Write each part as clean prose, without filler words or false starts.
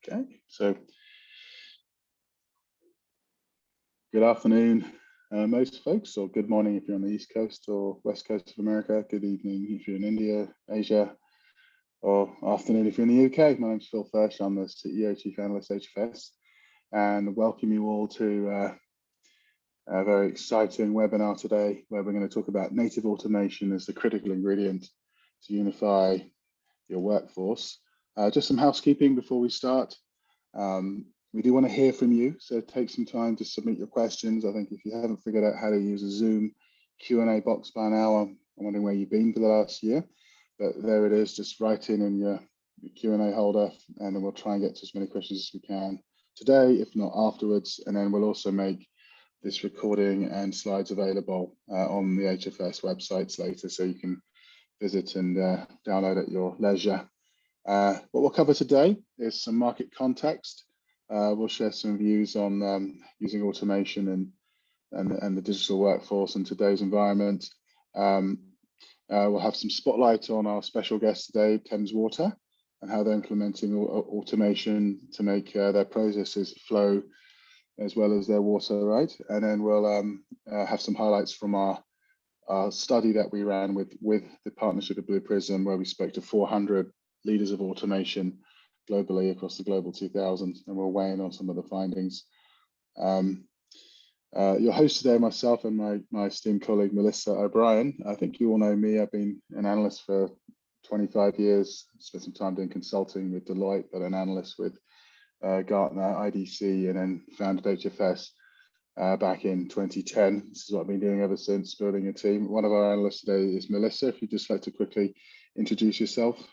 Okay, so good afternoon, most folks, or good morning if you're on the East Coast or West Coast of America. Good evening if you're in India, Asia, or afternoon if you're in the UK. My name's Phil Fersh. I'm the CEO, Chief Analyst, HFS, and welcome you all to a very exciting webinar today, where we're going to talk about native automation as the critical ingredient to unify your workforce. Just some housekeeping before we start. We do want to hear from you, so take some time to submit your questions. I think if you haven't figured out how to use a Zoom Q&A box by now, I'm wondering where you've been for the last year. But there it is, just write in your Q&A holder, and then we'll try and get to as many questions as we can today, if not afterwards. And then we'll also make this recording and slides available on the HFS websites later, so you can visit and download at your leisure. What we'll cover today is some market context. We'll share some views on using automation and the digital workforce in today's environment. We'll have some spotlight on our special guest today, Thames Water, and how they're implementing automation to make their processes flow as well as their water, right? And then we'll have some highlights from our study that we ran with the partnership of Blue Prism, where we spoke to 400 leaders of automation globally across the Global 2000, and we'll weigh in on some of the findings. Your host today, myself and my esteemed colleague, Melissa O'Brien. I think you all know me. I've been an analyst for 25 years, spent some time doing consulting with Deloitte, but an analyst with Gartner, IDC, and then founded HFS back in 2010. This is what I've been doing ever since, building a team. One of our analysts today is Melissa. If you'd just like to quickly introduce yourself.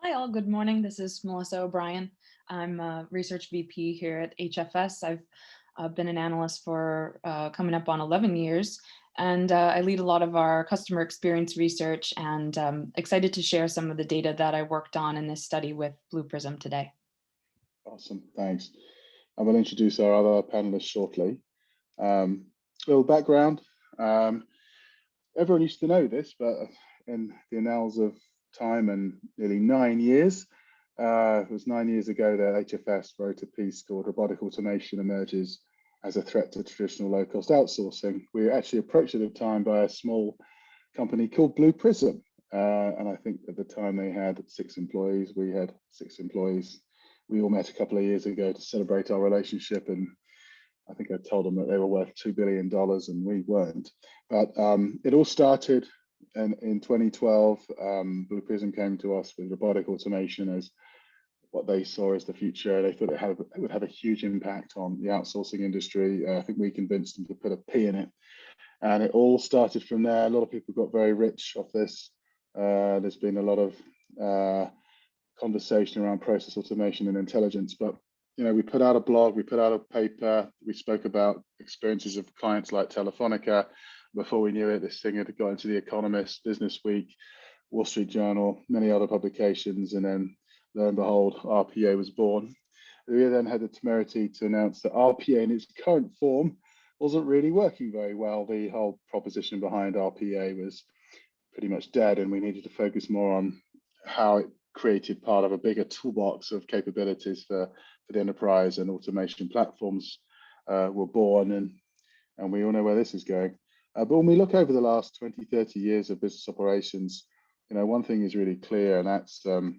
Hi all, good morning. This is Melissa O'Brien. I'm a research VP here at HFS. I've been an analyst for coming up on 11 years, and I lead a lot of our customer experience research, and excited to share some of the data that I worked on in this study with Blue Prism today. Awesome, thanks. I will introduce our other panelists shortly. A little background. Everyone used to know this, but in the annals of time and nearly 9 years, it was 9 years ago that HFS wrote a piece called Robotic Automation Emerges as a Threat to Traditional Low-Cost Outsourcing. We were actually approached at the time by a small company called Blue Prism, and I think at the time they had 6 employees. We had 6 employees. We all met a couple of years ago to celebrate our relationship, and I think I told them that they were worth $2 billion and we weren't. But it all started in 2012. Blue Prism came to us with robotic automation as what they saw as the future. They thought it would have a huge impact on the outsourcing industry. I think we convinced them to put a P in it. And it all started from there. A lot of people got very rich off this. There's been a lot of conversation around process automation and intelligence, but we put out a blog, we put out a paper, we spoke about experiences of clients like Telefonica. Before we knew it, this thing had got into The Economist, Business Week, Wall Street Journal, many other publications, and then lo and behold, RPA was born. We then had the temerity to announce that RPA in its current form wasn't really working very well. The whole proposition behind RPA was pretty much dead, and we needed to focus more on how it created part of a bigger toolbox of capabilities for the enterprise, and automation platforms were born, and we all know where this is going. But when we look over the last 20, 30 years of business operations, one thing is really clear, and that's the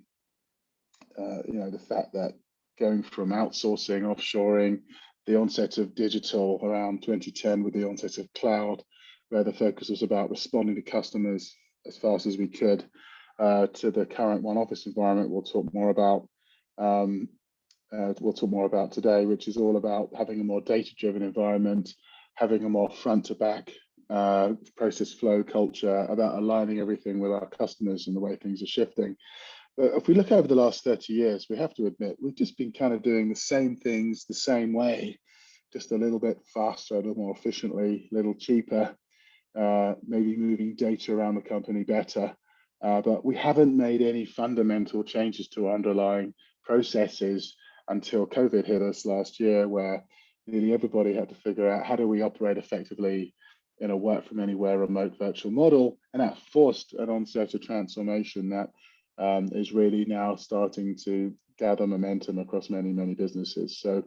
fact that going from outsourcing, offshoring, the onset of digital around 2010 with the onset of cloud, where the focus was about responding to customers as fast as we could, to the current one office environment we'll talk more about today, which is all about having a more data-driven environment, having a more front-to-back process flow culture, about aligning everything with our customers and the way things are shifting. But if we look over the last 30 years, we have to admit we've just been kind of doing the same things the same way, just a little bit faster, a little more efficiently, a little cheaper, maybe moving data around the company better. But we haven't made any fundamental changes to our underlying processes until COVID hit us last year, where nearly everybody had to figure out, how do we operate effectively in a work from anywhere remote virtual model? And that forced an onset of transformation that is really now starting to gather momentum across many, many businesses. So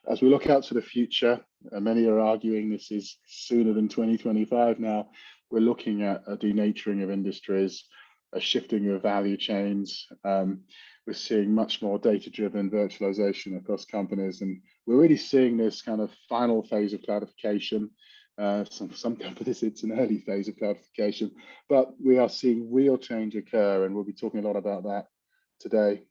as we look out to the future, many are arguing this is sooner than 2025 now, we're looking at a denaturing of industries, a shifting of value chains. We're seeing much more data-driven virtualization across companies, and we're really seeing this kind of final phase of cloudification. Some companies, it's an early phase of cloudification, but we are seeing real change occur, and we'll be talking a lot about that today.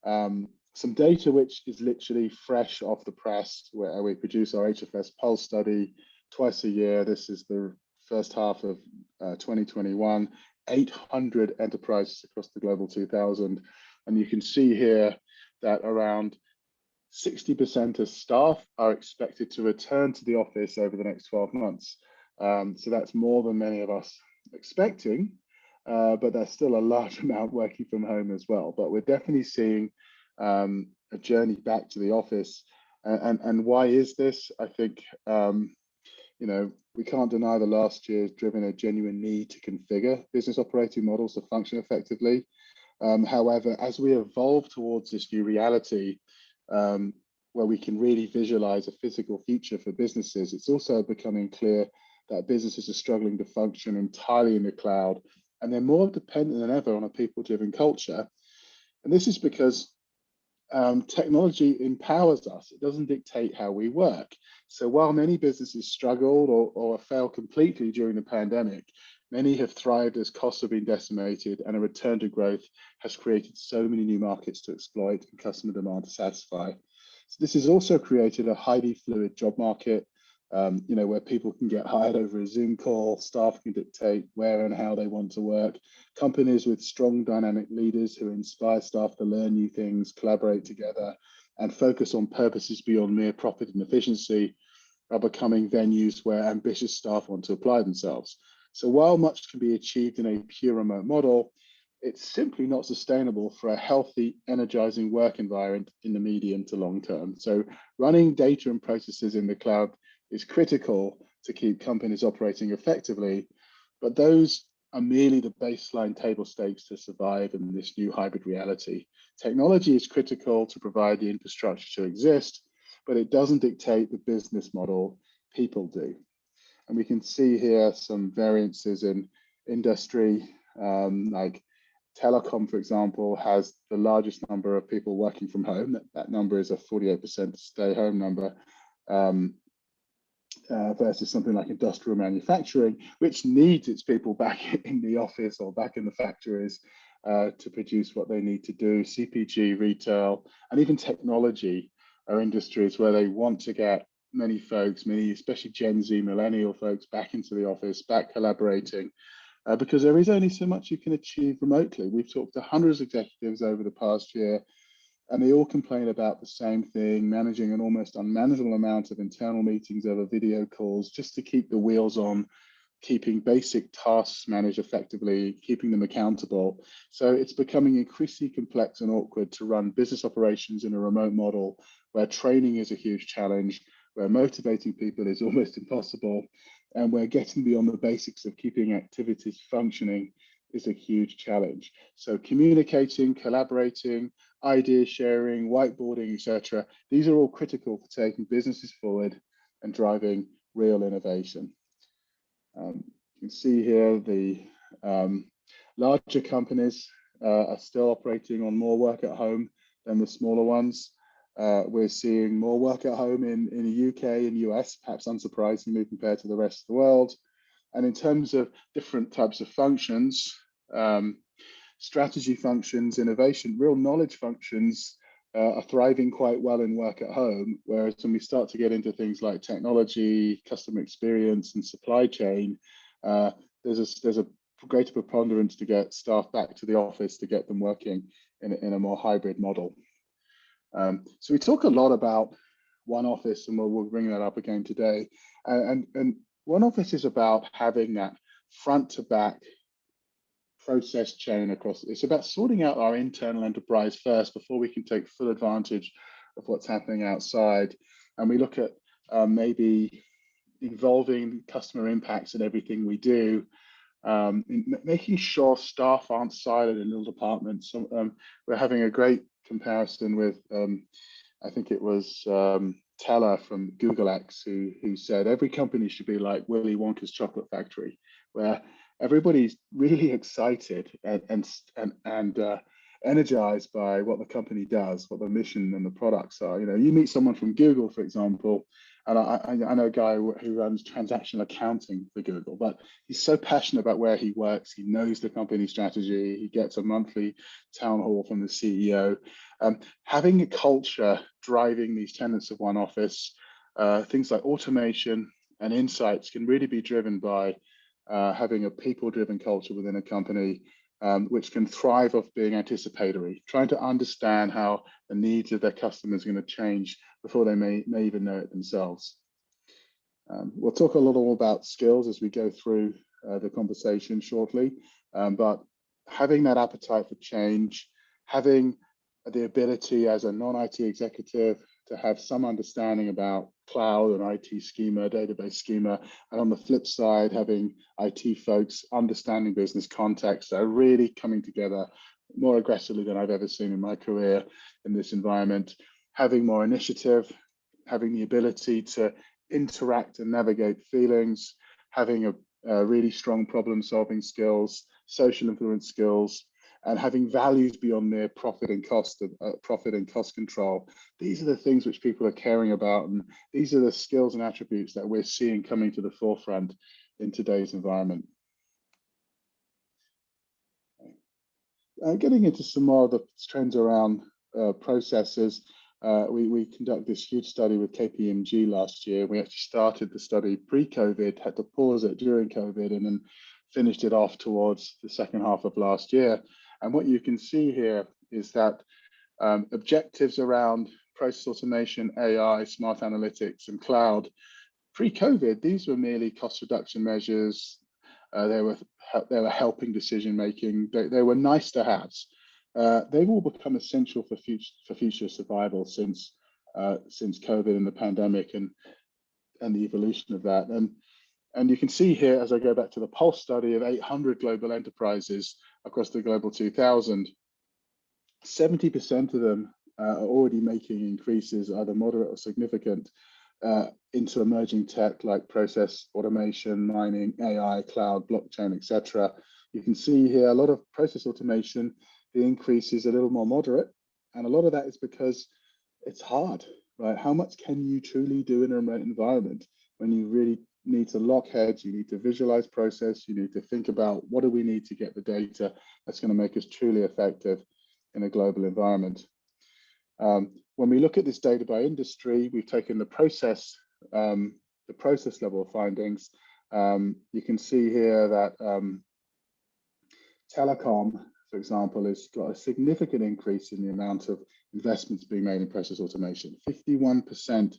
Some data which is literally fresh off the press, where we produce our HFS Pulse study twice a year. This is the first half of 2021, 800 enterprises across the Global 2000. And you can see here that around 60% of staff are expected to return to the office over the next 12 months. So that's more than many of us expecting, but there's still a large amount working from home as well. But we're definitely seeing a journey back to the office. And why is this? I think, we can't deny the last year has driven a genuine need to configure business operating models to function effectively. However, as we evolve towards this new reality, where we can really visualize a physical future for businesses, it's also becoming clear that businesses are struggling to function entirely in the cloud, and they're more dependent than ever on a people-driven culture. And this is because technology empowers us. It doesn't dictate how we work. So while many businesses struggled or failed completely during the pandemic, many have thrived as costs have been decimated, and a return to growth has created so many new markets to exploit and customer demand to satisfy. So this has also created a highly fluid job market, where people can get hired over a Zoom call, staff can dictate where and how they want to work. Companies with strong dynamic leaders who inspire staff to learn new things, collaborate together, and focus on purposes beyond mere profit and efficiency are becoming venues where ambitious staff want to apply themselves. So while much can be achieved in a pure remote model, it's simply not sustainable for a healthy, energizing work environment in the medium to long term. So running data and processes in the cloud is critical to keep companies operating effectively, but those are merely the baseline table stakes to survive in this new hybrid reality. Technology is critical to provide the infrastructure to exist, but it doesn't dictate the business model, people do. And we can see here some variances in industry, like telecom, for example, has the largest number of people working from home. That number is a 48% stay home number. Versus something like industrial manufacturing, which needs its people back in the office or back in the factories to produce what they need to do. CPG, retail, and even technology are industries where they want to get many folks, especially Gen Z, millennial folks, back into the office, back collaborating, because there is only so much you can achieve remotely. We've talked to hundreds of executives over the past year, and they all complain about the same thing, managing an almost unmanageable amount of internal meetings over video calls just to keep the wheels on, keeping basic tasks managed effectively, keeping them accountable. So it's becoming increasingly complex and awkward to run business operations in a remote model where training is a huge challenge, where motivating people is almost impossible, and where getting beyond the basics of keeping activities functioning is a huge challenge. So communicating, collaborating, idea sharing, whiteboarding, etc. These are all critical for taking businesses forward and driving real innovation. You can see here the larger companies are still operating on more work at home than the smaller ones. We're seeing more work at home in the UK and US, perhaps unsurprisingly compared to the rest of the world. And in terms of different types of functions, strategy functions, innovation, real knowledge functions are thriving quite well in work at home, whereas when we start to get into things like technology, customer experience, and supply chain, there's a greater preponderance to get staff back to the office to get them working in a more hybrid model. So we talk a lot about One Office, and we'll bring that up again today. And One Office is about having that front to back process chain across. It's about sorting out our internal enterprise first before we can take full advantage of what's happening outside. And we look at maybe involving customer impacts in everything we do, making sure staff aren't siloed in little departments. We're having a great comparison with, I think it was Teller from Google X who said every company should be like Willy Wonka's chocolate factory, where everybody's really excited and energized by what the company does, what the mission and the products are. You know, you meet someone from Google, for example, and I know a guy who runs transactional accounting for Google, but he's so passionate about where he works. He knows the company strategy. He gets a monthly town hall from the CEO. Having a culture driving these tenets of one office, things like automation and insights can really be driven by having a people-driven culture within a company, which can thrive off being anticipatory, trying to understand how the needs of their customers are going to change before they may even know it themselves. We'll talk a little about skills as we go through the conversation shortly, but having that appetite for change, having the ability as a non-IT executive to have some understanding about cloud and IT schema, database schema, and on the flip side, having IT folks understanding business context are really coming together more aggressively than I've ever seen in my career in this environment. Having more initiative, having the ability to interact and navigate feelings, having a really strong problem-solving skills, social influence skills, and having values beyond mere profit and cost control. These are the things which people are caring about, and these are the skills and attributes that we're seeing coming to the forefront in today's environment. Getting into some more of the trends around processes, we conducted this huge study with KPMG last year. We actually started the study pre-COVID, had to pause it during COVID, and then finished it off towards the second half of last year. And what you can see here is that objectives around process automation, AI, smart analytics, and cloud, pre-COVID, these were merely cost reduction measures. They were helping decision making. They were nice to haves. They've all become essential for future survival since COVID and the pandemic and the evolution of that. And you can see here, as I go back to the Pulse study of 800 global enterprises across the Global 2000, 70% of them are already making increases, either moderate or significant, into emerging tech like process automation, mining, AI, cloud, blockchain, etc. You can see here a lot of process automation, the increase is a little more moderate. And a lot of that is because it's hard, right? How much can you truly do in a remote environment when you really need to lock heads, you need to visualize process, you need to think about what do we need to get the data that's going to make us truly effective in a global environment. When we look at this data by industry, we've taken the process level findings. You can see here that telecom, for example, has got a significant increase in the amount of investments being made in process automation. 51%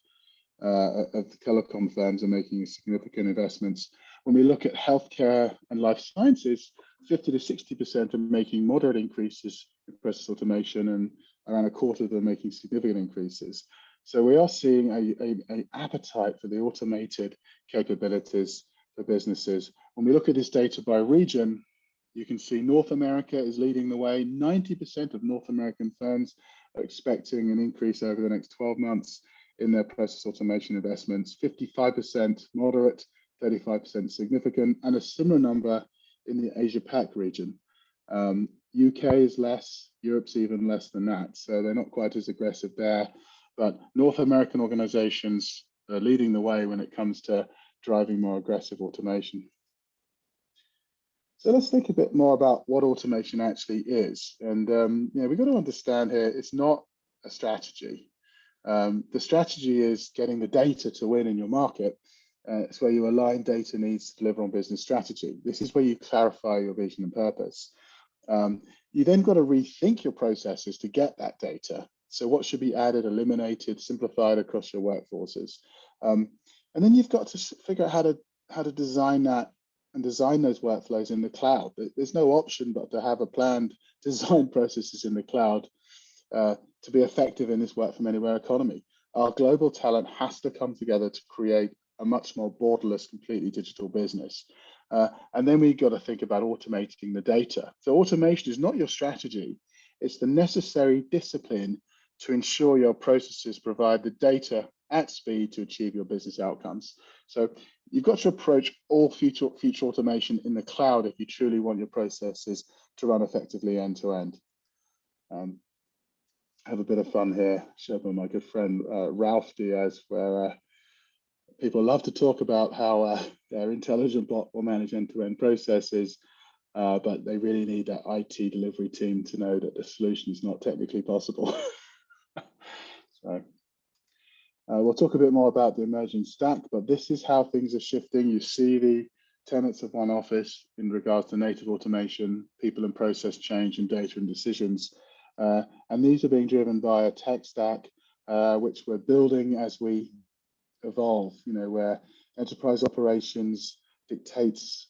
of the telecom firms are making significant investments. When we look at healthcare and life sciences, 50 to 60% are making moderate increases in process automation, and around a quarter of them are making significant increases. So we are seeing an appetite for the automated capabilities for businesses. When we look at this data by region, you can see North America is leading the way. 90% of North American firms are expecting an increase over the next 12 months in their process automation investments, 55% moderate, 35% significant, and a similar number in the Asia Pac region. UK is less, Europe's even less than that, so they're not quite as aggressive there. But North American organizations are leading the way when it comes to driving more aggressive automation. So let's think a bit more about what automation actually is. And we've got to understand here, it's not a strategy. The strategy is getting the data to win in your market. It's where you align data needs to deliver on business strategy. This is where you clarify your vision and purpose. You then got to rethink your processes to get that data. So what should be added, eliminated, simplified across your workforces? And then you've got to figure out how to design that and design those workflows in the cloud. There's no option but to have a planned design processes in the cloud to be effective in this work from anywhere economy. Our global talent has to come together to create a much more borderless, completely digital business. And then we've got to think about automating the data. So automation is not your strategy, It's the necessary discipline to ensure your processes provide the data at speed to achieve your business outcomes. So you've got to approach all future automation in the cloud if you truly want your processes to run effectively end to end. Have a bit of fun here, shared by my good friend Ralph Diaz, where people love to talk about how their intelligent bot will manage end-to-end processes, but they really need that IT delivery team to know that the solution is not technically possible. So we'll talk a bit more about the emerging stack, but this is how things are shifting. You see the tenets of one office in regards to native automation, people and process change, and data and decisions. And these are being driven by a tech stack, which we're building as we evolve, where enterprise operations dictates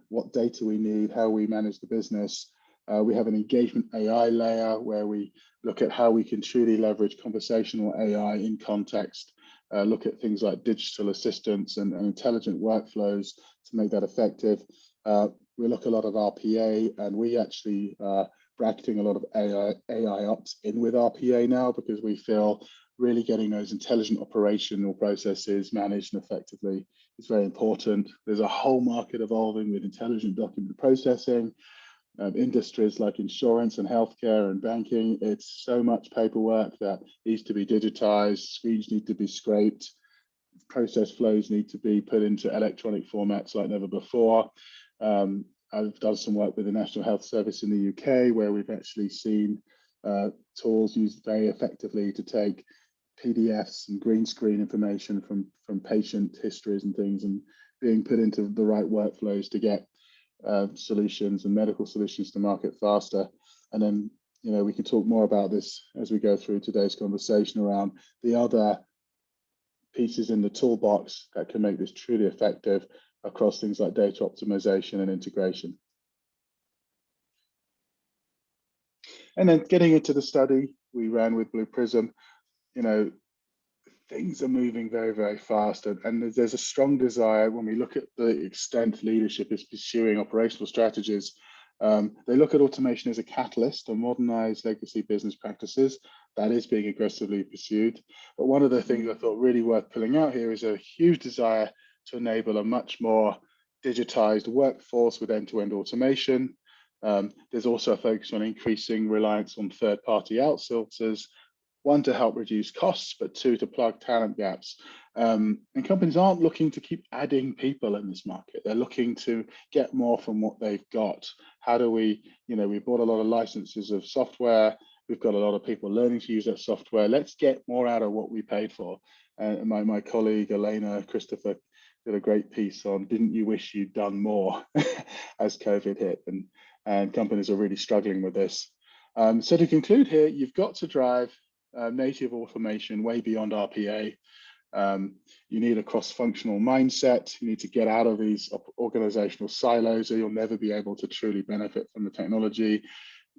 what data we need, how we manage the business. We have an engagement AI layer where we look at how we can truly leverage conversational AI in context, look at things like digital assistants and intelligent workflows to make that effective. We look a lot of RPA, and we actually bracketing a lot of AI ops in with RPA now, because we feel really getting those intelligent operational processes managed and effectively is very important. There's a whole market evolving with intelligent document processing. Industries like insurance and healthcare and banking, it's so much paperwork that needs to be digitized, screens need to be scraped, process flows need to be put into electronic formats like never before. I've done some work with the National Health Service in the UK, where we've actually seen tools used very effectively to take PDFs and green screen information from patient histories and things, and being put into the right workflows to get solutions and medical solutions to market faster. And then, we can talk more about this as we go through today's conversation around the other pieces in the toolbox that can make this truly effective across things like data optimization and integration. And then getting into the study we ran with Blue Prism, things are moving very, very fast, and there's a strong desire when we look at the extent leadership is pursuing operational strategies. They look at automation as a catalyst to modernize legacy business practices. That is being aggressively pursued. But one of the things I thought really worth pulling out here is a huge desire to enable a much more digitized workforce with end-to-end automation. There's also a focus on increasing reliance on third-party outsourcers, one, to help reduce costs, but two, to plug talent gaps. And companies aren't looking to keep adding people in this market. They're looking to get more from what they've got. How do we, we bought a lot of licenses of software. We've got a lot of people learning to use that software. Let's get more out of what we paid for. And my colleague, Elena Christopher, did a great piece on, didn't you wish you'd done more as COVID hit? And companies are really struggling with this. So to conclude here, you've got to drive native automation way beyond RPA. You need a cross-functional mindset. You need to get out of these organizational silos, or you'll never be able to truly benefit from the technology.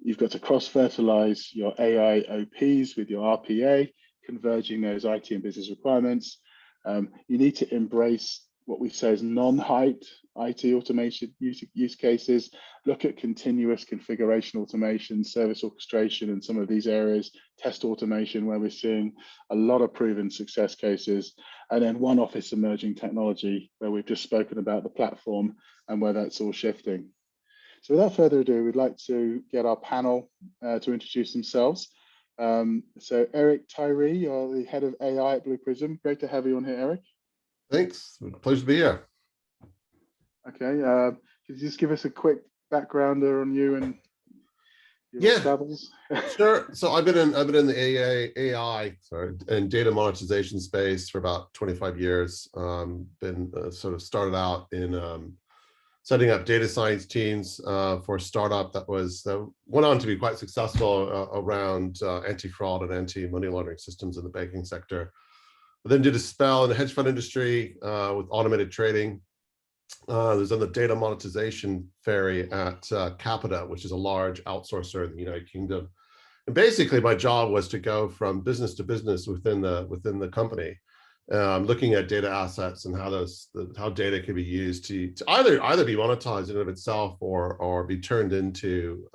You've got to cross-fertilize your AI OPs with your RPA, converging those IT and business requirements. You need to embrace what we say is non-height IT automation use cases. Look at continuous configuration automation, service orchestration, and some of these areas, test automation, where we're seeing a lot of proven success cases. And then one office emerging technology, where we've just spoken about the platform and where that's all shifting. So without further ado, we'd like to get our panel to introduce themselves. So Eric Tyree, you're the head of AI at Blue Prism. Great to have you on here, Eric. Thanks. Pleasure to be here. Okay. Could you just give us a quick backgrounder on you and your travels? Sure. So I've been in the AI and data monetization space for about 25 years. Been sort of started out in setting up data science teams for a startup that went on to be quite successful around anti-fraud and anti-money laundering systems in the banking sector. But then did a spell in the hedge fund industry with automated trading. There's on the data monetization ferry at Capita, which is a large outsourcer in the United Kingdom. And basically my job was to go from business to business within the company looking at data assets and how data can be used to either be monetized in and of itself or be turned into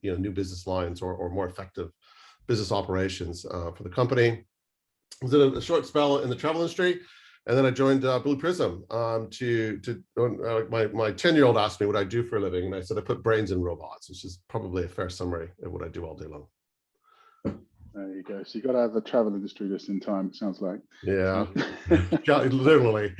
new business lines or more effective business operations for the company. I was in a short spell in the travel industry, and then I joined Blue Prism my 10-year-old asked me what I do for a living, and I said I put brains in robots, which is probably a fair summary of what I do all day long. There you go. So you got out of the travel industry just in time, it sounds like. Yeah, literally.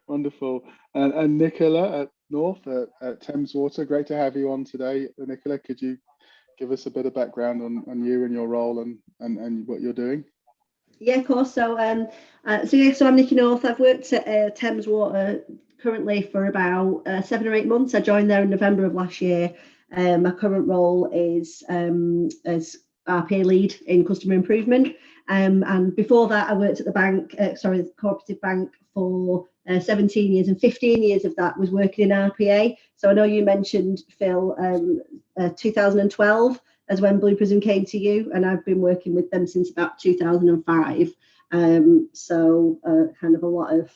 Wonderful. And Nicola at North at Thames Water, great to have you on today. Nicola, could you give us a bit of background on you and your role and what you're doing? Yeah, of course. So I'm Nikki North. I've worked at Thames Water currently for about 7 or 8 months. I joined there in November of last year. My current role is as RPA lead in customer improvement. And before that, I worked at the cooperative bank for 17 years, and 15 years of that was working in RPA. So I know you mentioned, Phil, 2012 as when Blue Prism came to you, and I've been working with them since about 2005. So kind of a lot of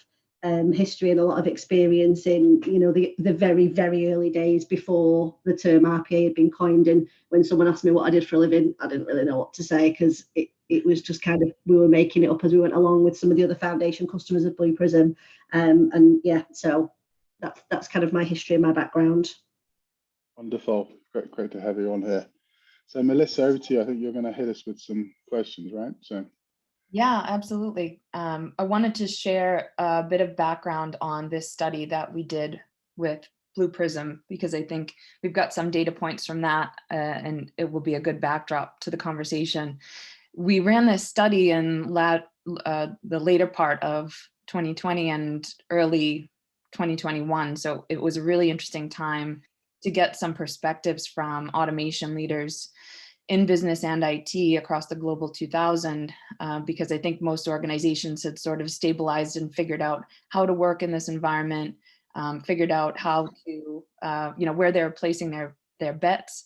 history and a lot of experience in the very, very early days before the term RPA had been coined. And when someone asked me what I did for a living, I didn't really know what to say, because it was just kind of, we were making it up as we went along with some of the other foundation customers of Blue Prism. And yeah, so that's kind of my history and my background. Wonderful. Great to have you on here. So Melissa, over to you. I think you're going to hit us with some questions, right? So. Yeah, absolutely. I wanted to share a bit of background on this study that we did with Blue Prism, because I think we've got some data points from that, and it will be a good backdrop to the conversation. We ran this study in the later part of 2020 and early 2021. So it was a really interesting time to get some perspectives from automation leaders in business and IT across the global 2000, because I think most organizations had sort of stabilized and figured out how to work in this environment, figured out how to, where they're placing their bets.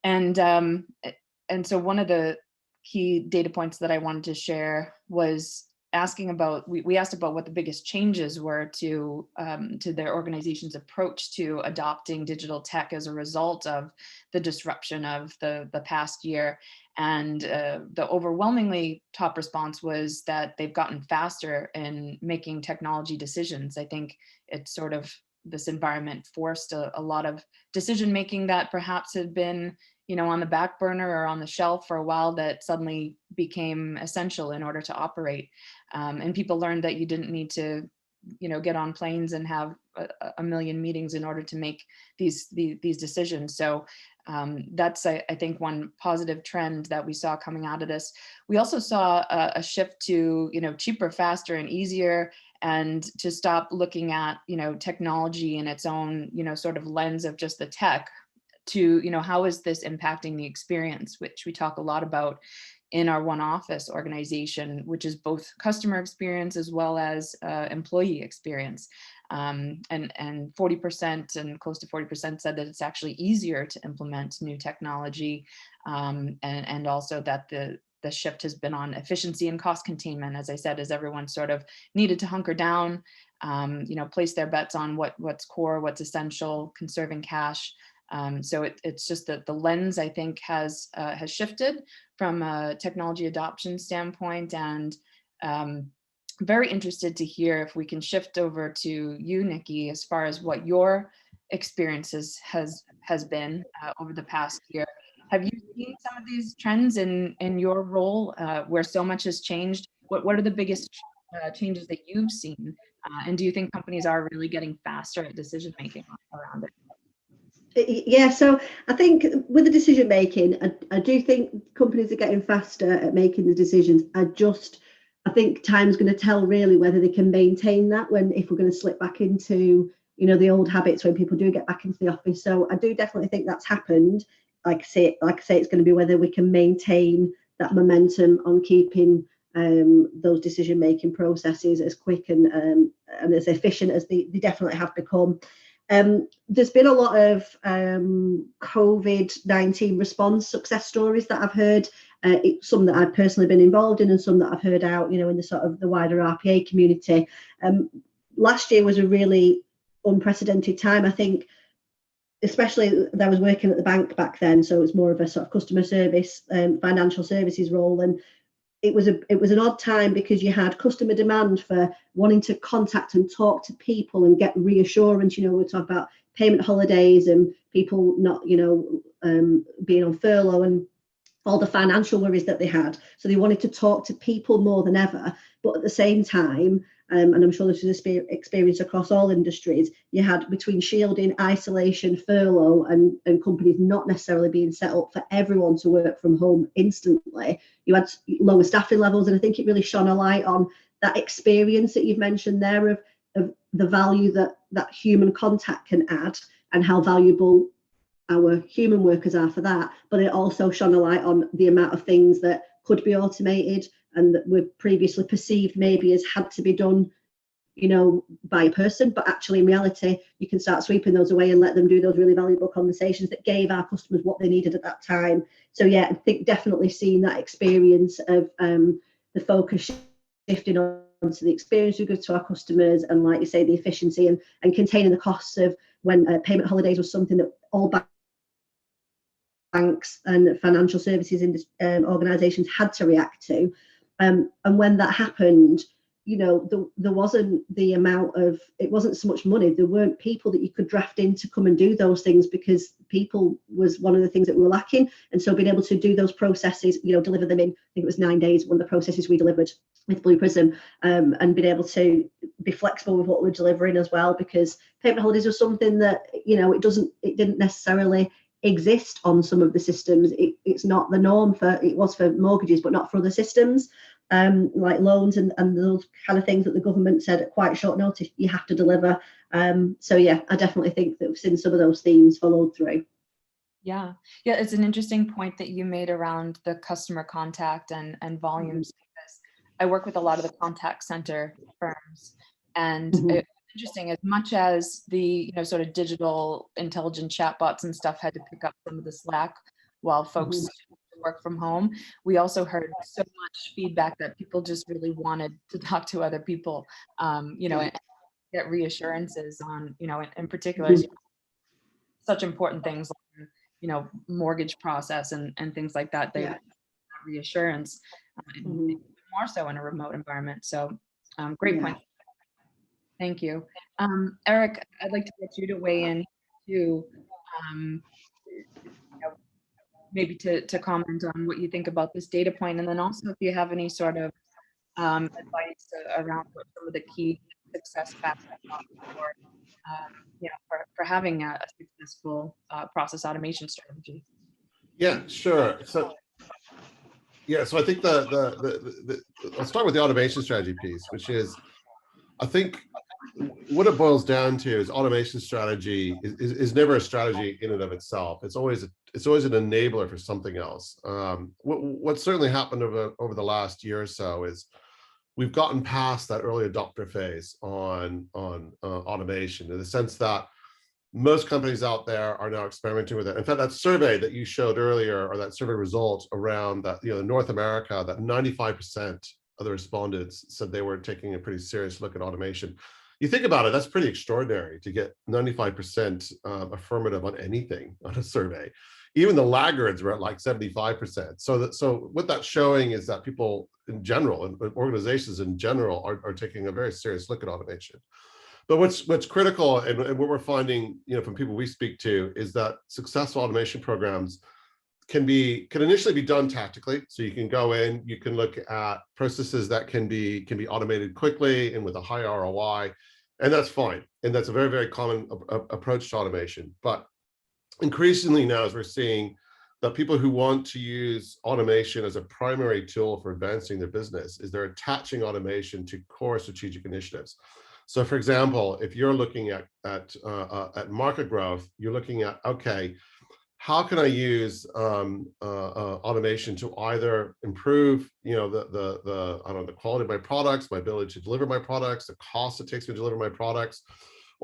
And so one of the key data points that I wanted to share was asking about, we asked about what the biggest changes were to their organization's approach to adopting digital tech as a result of the disruption of the past year. And the overwhelmingly top response was that they've gotten faster in making technology decisions. I think it's sort of, this environment forced a lot of decision making that perhaps had been on the back burner or on the shelf for a while, that suddenly became essential in order to operate. And people learned that you didn't need to, get on planes and have a million meetings in order to make these decisions. So that's, I think, one positive trend that we saw coming out of this. We also saw a shift to, cheaper, faster, and easier, and to stop looking at, technology in its own, sort of lens of just the tech, to, how is this impacting the experience, which we talk a lot about in our One Office organization, which is both customer experience as well as employee experience. And 40% and close to 40% said that it's actually easier to implement new technology, and also that the shift has been on efficiency and cost containment, as I said, as everyone sort of needed to hunker down, place their bets on what's core, what's essential, conserving cash. So it's just that the lens, I think, has shifted from a technology adoption standpoint, and very interested to hear if we can shift over to you, Nikki, as far as what your experiences has been over the past year. Have you seen some of these trends in your role where so much has changed? What are the biggest changes that you've seen? And do you think companies are really getting faster at decision making around it? Yeah, so I think with the decision making, I do think companies are getting faster at making the decisions. I think time's going to tell really whether they can maintain that, if we're going to slip back into the old habits when people do get back into the office. So I do definitely think that's happened. Like I say, it's going to be whether we can maintain that momentum on keeping those decision making processes as quick and as efficient as they definitely have become. There's been a lot of COVID-19 response success stories that I've heard, some that I've personally been involved in and some that I've heard out, in the sort of the wider RPA community. Last year was a really unprecedented time. I think, especially I was working at the bank back then, so it was more of a sort of customer service, financial services role, and it was an odd time because you had customer demand for wanting to contact and talk to people and get reassurance. We talk about payment holidays and people not, being on furlough and all the financial worries that they had. So they wanted to talk to people more than ever. But at the same time, and I'm sure this is experience across all industries, you had between shielding, isolation, furlough, and companies not necessarily being set up for everyone to work from home instantly, you had lower staffing levels. And I think it really shone a light on that experience that you've mentioned there of the value that human contact can add and how valuable our human workers are for that. But it also shone a light on the amount of things that could be automated and that were previously perceived maybe as had to be done, by a person, but actually in reality, you can start sweeping those away and let them do those really valuable conversations that gave our customers what they needed at that time. So yeah, I think definitely seeing that experience of the focus shifting onto the experience we give to our customers, and like you say, the efficiency and containing the costs of when payment holidays was something that all banks and financial services organizations had to react to. And when that happened, there wasn't the amount of, it wasn't so much money, there weren't people that you could draft in to come and do those things because people was one of the things that we were lacking. And so being able to do those processes, deliver them in, I think it was 9 days, one of the processes we delivered with Blue Prism, and being able to be flexible with what we're delivering as well, because payment holidays was something that, it didn't necessarily exist on some of the systems. It's not the norm it was for mortgages, but not for other systems, like loans and those kind of things that the government said at quite short notice you have to deliver. So yeah, I definitely think that we've seen some of those themes followed through. Yeah, it's an interesting point that you made around the customer contact and volumes, because I work with a lot of the contact center firms, and it's interesting, as much as the sort of digital intelligent chatbots and stuff had to pick up some of the slack while folks work from home, we also heard so much feedback that people just really wanted to talk to other people, and get reassurances on, in particular, such important things like, mortgage process and things like that. They want that reassurance, more so in a remote environment. So great point. Thank you. Eric, I'd like to get you to weigh in too, maybe to comment on what you think about this data point, and then also if you have any sort of advice around what some of the key success factors are for having a successful process automation strategy. Yeah, sure. So I think I'll start with the automation strategy piece, which is, I think what it boils down to is automation strategy is never a strategy in and of itself. It's always an enabler for something else. What certainly happened over the last year or so is we've gotten past that early adopter phase on automation, in the sense that most companies out there are now experimenting with it. In fact, that survey that you showed earlier, or that survey result around that, North America, that 95% of the respondents said they were taking a pretty serious look at automation. You think about it, that's pretty extraordinary to get 95% affirmative on anything on a survey. Even the laggards were at like 75%. So what that's showing is that people in general, and organizations in general, are taking a very serious look at automation. But what's critical, and what we're finding, from people we speak to, is that successful automation programs can initially be done tactically. So you can go in, you can look at processes that can be automated quickly and with a high ROI, and that's fine. And that's a very, very common approach to automation. But increasingly now, as we're seeing, that people who want to use automation as a primary tool for advancing their business, is they're attaching automation to core strategic initiatives. So for example, if you're looking at market growth, you're looking at, okay, how can I use automation to either improve, the quality of my products, my ability to deliver my products, the cost it takes me to deliver my products,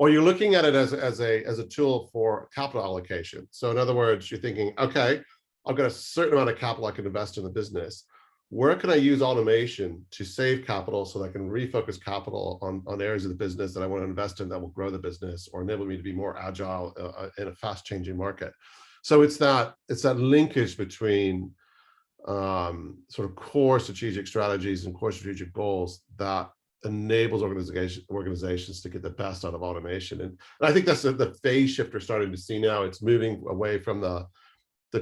or you're looking at it as a tool for capital allocation. So in other words, you're thinking, okay, I've got a certain amount of capital I can invest in the business. Where can I use automation to save capital so that I can refocus capital on areas of the business that I want to invest in that will grow the business or enable me to be more agile in a fast changing market? So it's that linkage between sort of core strategic strategies and core strategic goals that enables organizations to get the best out of automation. And I think that's the phase shift we're starting to see now. It's moving away from the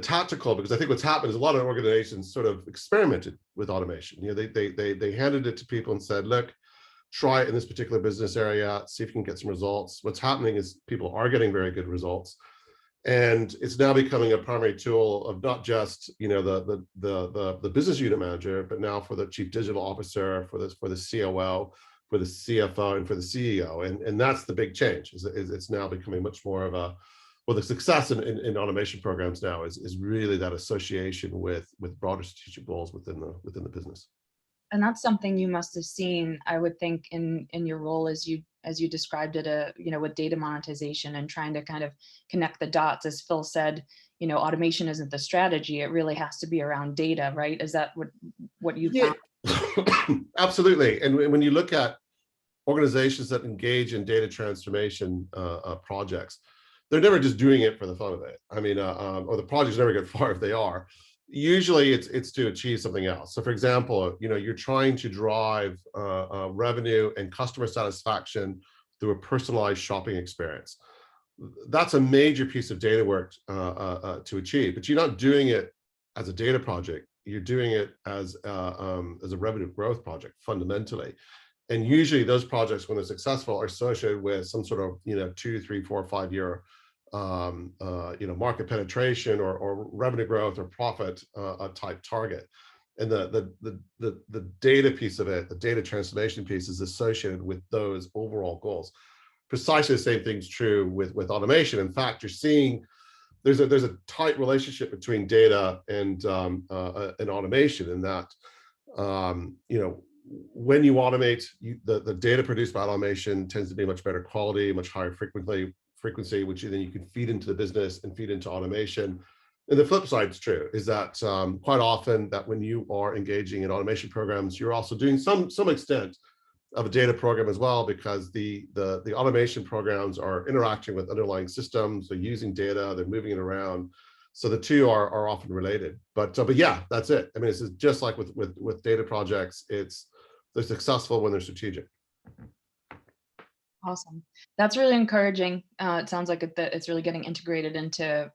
tactical, because I think what's happened is a lot of organizations sort of experimented with automation. You know, they handed it to people and said, look, try it in this particular business area, see if you can get some results. What's happening is people are getting very good results. And it's now becoming a primary tool of not just, you know, the business unit manager, but now for the chief digital officer, for the COO, for the CFO, and for the CEO. And that's the big change. Is it's now becoming much more of a, well, the success in automation programs now is really that association with broader strategic goals within the business. And that's something you must have seen, I would think, in your role as you described it, you know, with data monetization and trying to kind of connect the dots. As Phil said, you know, automation isn't the strategy; it really has to be around data, right? Is that what you found? Absolutely. And when you look at organizations that engage in data transformation projects, they're never just doing it for the fun of it. I mean, or the projects never get far if they are. Usually it's to achieve something else. So for example, you know, you're trying to drive revenue and customer satisfaction through a personalized shopping experience. That's a major piece of data work to achieve, but you're not doing it as a data project. You're doing it as a revenue growth project fundamentally. And usually those projects, when they're successful, are associated with some sort of, you know, 2, 3, 4, 5 year you know, market penetration or revenue growth or profit type target. And the data piece of it, the data transformation piece, is associated with those overall goals. Precisely the same thing's true with automation. In fact, you're seeing there's a tight relationship between data and automation, in that you know, when you automate, the data produced by automation tends to be much better quality, much higher frequency, which then you can feed into the business and feed into automation. And the flip side is true, is that quite often that when you are engaging in automation programs, you're also doing some extent of a data program as well, because the automation programs are interacting with underlying systems, they're using data, they're moving it around. So the two are often related. But yeah, that's it. I mean, it's just like with data projects, they're successful when they're strategic. Awesome. That's really encouraging. It sounds like it's really getting integrated into,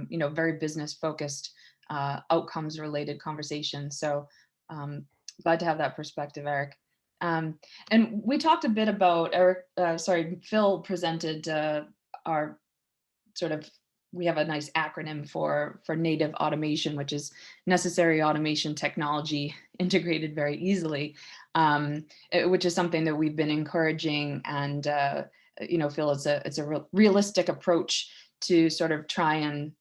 you know, very business focused, outcomes related conversations. So glad to have that perspective, Eric. And we talked a bit about Phil presented our sort of, we have a nice acronym for native automation, which is necessary automation technology integrated very easily, which is something that we've been encouraging and, you know, feel it's a realistic approach to sort of try and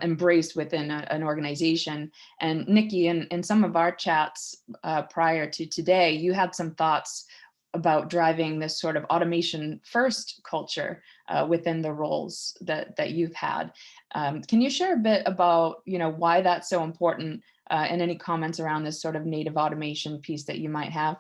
embrace within an organization. And Nikki, in some of our chats prior to today, you had some thoughts about driving this sort of automation first culture within the roles that you've had. Can you share a bit about, you know, why that's so important, and any comments around this sort of native automation piece that you might have?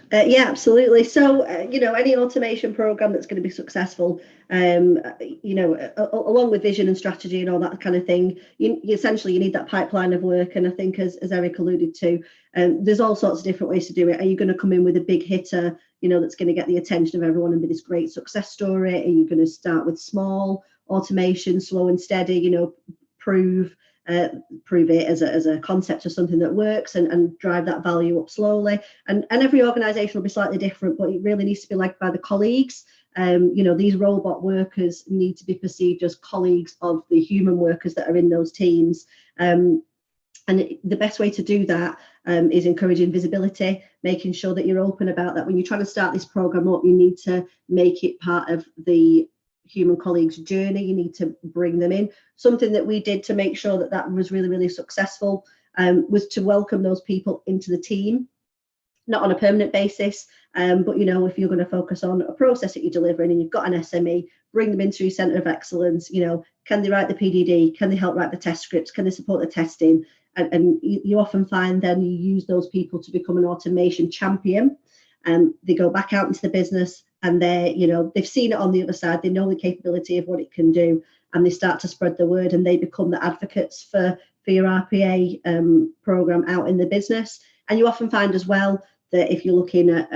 Yeah, absolutely. So, you know, any automation program that's going to be successful, you know, along with vision and strategy and all that kind of thing, you essentially you need that pipeline of work. And I think, as Eric alluded to, there's all sorts of different ways to do it. Are you going to come in with a big hitter, you know, that's going to get the attention of everyone and be this great success story? Are you going to start with small automation, slow and steady, you know, prove it as a concept of something that works and drive that value up slowly? And every organization will be slightly different, but it really needs to be liked by the colleagues. You know, these robot workers need to be perceived as colleagues of the human workers that are in those teams. And the best way to do that is encouraging visibility, making sure that you're open about that. When you're trying to start this program up, you need to make it part of the human colleagues' journey. You need to bring them in. Something that we did to make sure that was really, really successful was to welcome those people into the team. not on a permanent basis, but if you're going to focus on a process that you're delivering and you've got an SME, bring them into your centre of excellence. Can they write the PDD? Can they help write the test scripts? Can they support the testing? And you often find then you use those people to become an automation champion, and they go back out into the business, and they've seen it on the other side. They know the capability of what it can do, and they start to spread the word, and they become the advocates for your RPA program out in the business. And you often find as well that if you're looking at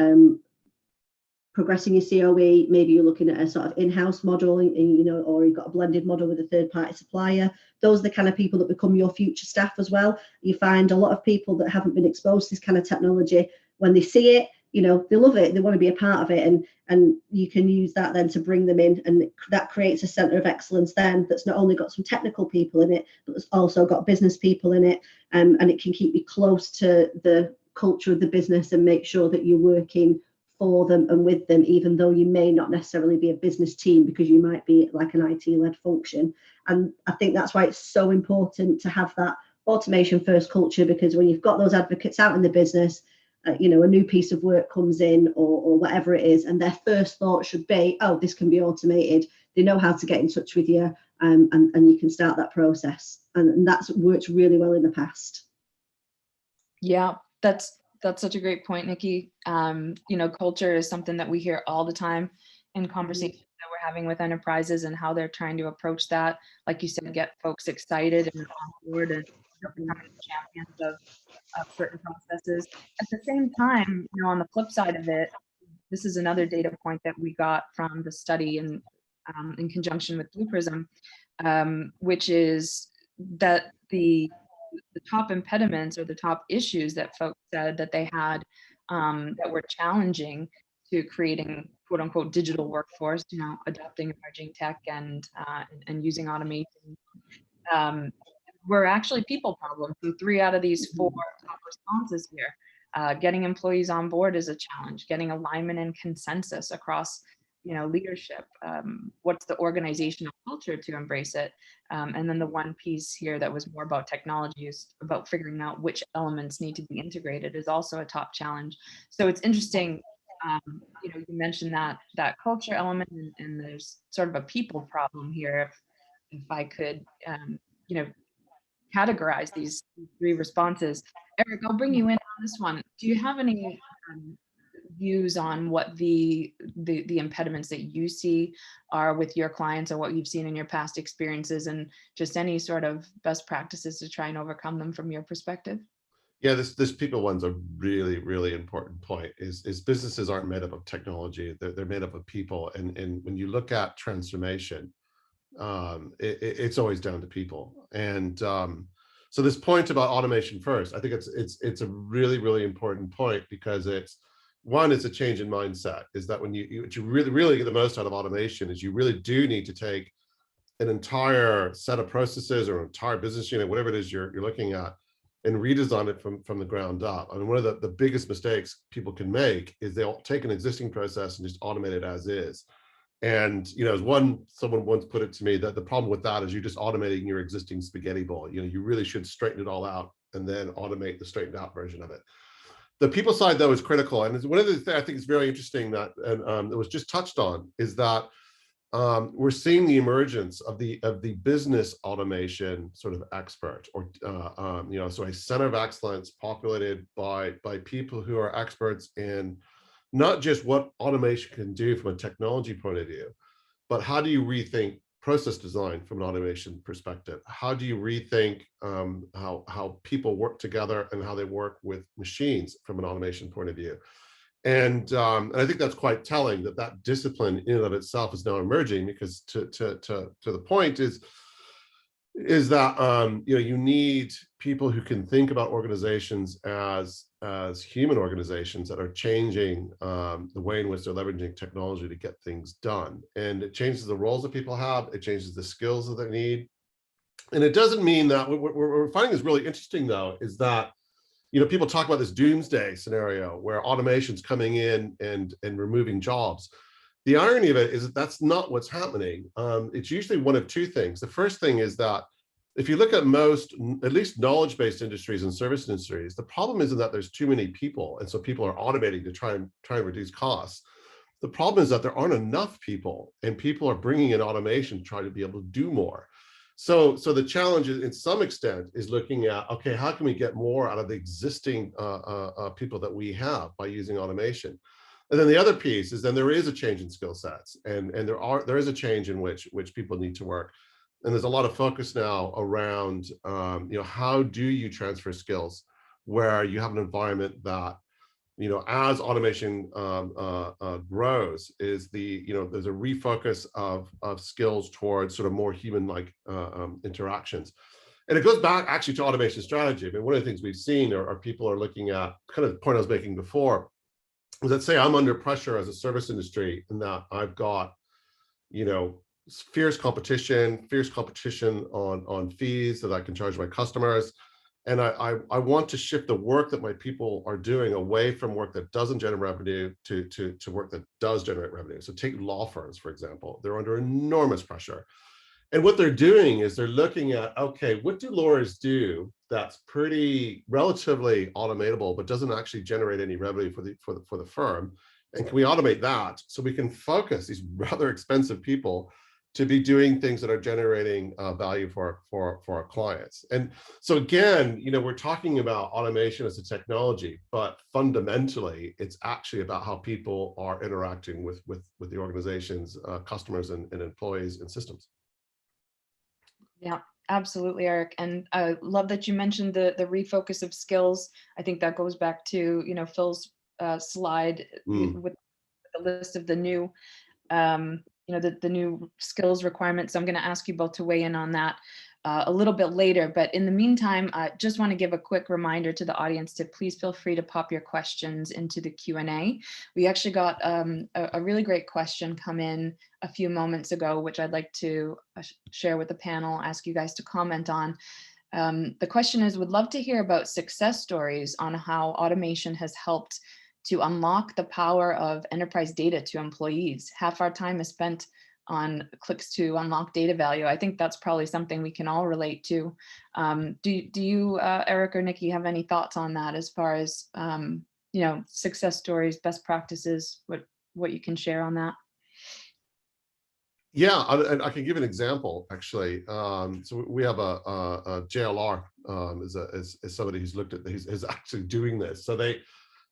progressing your COE, maybe you're looking at a sort of in-house model, or you've got a blended model with a third-party supplier. Those are the kind of people that become your future staff as well. You find a lot of people that haven't been exposed to this kind of technology, when they see it, they love it, they want to be a part of it, and you can use that then to bring them in, and that creates a centre of excellence then that's not only got some technical people in it, but it's also got business people in it, and it can keep you close to the culture of the business and make sure that you're working for them and with them, even though you may not necessarily be a business team, because you might be like an IT-led function. And I think that's why it's so important to have that automation first culture, because when you've got those advocates out in the business, a new piece of work comes in or whatever it is, and their first thought should be, oh, this can be automated. They know how to get in touch with you, and you can start that process. And that's worked really well in the past. Yeah, that's such a great point, Nikki. Culture is something that we hear all the time in conversations that we're having with enterprises, and how they're trying to approach that. Like you said, get folks excited and on board and becoming champions of certain processes. At the same time, on the flip side of it, this is another data point that we got from the study in conjunction with Blue Prism, which is that the top impediments or the top issues that folks said that they had that were challenging to creating quote unquote digital workforce, adopting emerging tech and using automation, were actually people problems. So 3 out of these 4 top responses here. Getting employees on board is a challenge. Getting alignment and consensus across leadership. What's the organizational culture to embrace it? And then the one piece here that was more about technology is about figuring out which elements need to be integrated is also a top challenge. So it's interesting, you mentioned that culture element, and there's sort of a people problem here. If I could, categorize these 3 responses. Eric, I'll bring you in on this one. Do you have any views on what the impediments that you see are with your clients, or what you've seen in your past experiences, and just any sort of best practices to try and overcome them from your perspective? Yeah, this people one's a really, really important point. Is businesses aren't made up of technology; they're made up of people. And when you look at transformation, it's always down to people. And so this point about automation first, I think it's a really, really important point, because it's a change in mindset. Is that when you really get the most out of automation, is you really do need to take an entire set of processes or an entire business unit, whatever it is you're looking at, and redesign it from the ground up. I mean, one of the biggest mistakes people can make is they'll take an existing process and just automate it as is. And as someone once put it to me, that the problem with that is you're just automating your existing spaghetti bowl. You really should straighten it all out and then automate the straightened out version of it. The people side, though, is critical. And one of the things I think is very interesting that it was just touched on is that we're seeing the emergence of the business automation sort of expert, or so a center of excellence populated by people who are experts in not just what automation can do from a technology point of view, but how do you rethink process design from an automation perspective? How do you rethink how people work together and how they work with machines from an automation point of view? And I think that's quite telling that discipline in and of itself is now emerging, because to the point is that you need people who can think about organizations as human organizations that are changing the way in which they're leveraging technology to get things done. And it changes the roles that people have, it changes the skills that they need. And it doesn't mean that what we're finding is really interesting, though, is that people talk about this doomsday scenario where automation's coming in and removing jobs. The irony of it is that that's not what's happening. It's usually one of 2 things. The first thing is that if you look at most, at least knowledge-based industries and service industries, the problem isn't that there's too many people, and so people are automating to try and reduce costs. The problem is that there aren't enough people, and people are bringing in automation to try to be able to do more. So the challenge is, in some extent, is looking at, okay, how can we get more out of the existing people that we have by using automation? And then the other piece is then there is a change in skill sets, and there is a change in which people need to work. And there's a lot of focus now around, how do you transfer skills where you have an environment that, as automation grows, is there's a refocus of skills towards sort of more human-like interactions. And it goes back actually to automation strategy. I mean, one of the things we've seen are people are looking at, kind of the point I was making before, was that, say I'm under pressure as a service industry, and that I've got, fierce competition on fees that I can charge my customers. And I want to shift the work that my people are doing away from work that doesn't generate revenue to work that does generate revenue. So take law firms, for example. They're under enormous pressure. And what they're doing is they're looking at, okay, what do lawyers do that's pretty relatively automatable, but doesn't actually generate any revenue for the firm? And can we automate that so we can focus these rather expensive people to be doing things that are generating value for our clients? And so again, we're talking about automation as a technology, but fundamentally, it's actually about how people are interacting with the organization's customers and employees and systems. Yeah, absolutely, Eric. And I love that you mentioned the refocus of skills. I think that goes back to, Phil's slide with the list of the new, the new skills requirements. I'm going to ask you both to weigh in on that a little bit later. But in the meantime, I just want to give a quick reminder to the audience to please feel free to pop your questions into the Q&A. We actually got a really great question come in a few moments ago, which I'd like to share with the panel, ask you guys to comment on. The question is, would love to hear about success stories on how automation has helped to unlock the power of enterprise data to employees. Half our time is spent on clicks to unlock data value. I think that's probably something we can all relate to. Do you, Eric or Nikki, have any thoughts on that as far as, success stories, best practices, what you can share on that? Yeah, I can give an example, actually. So we have a JLR is somebody who's looked at, who's actually doing this. So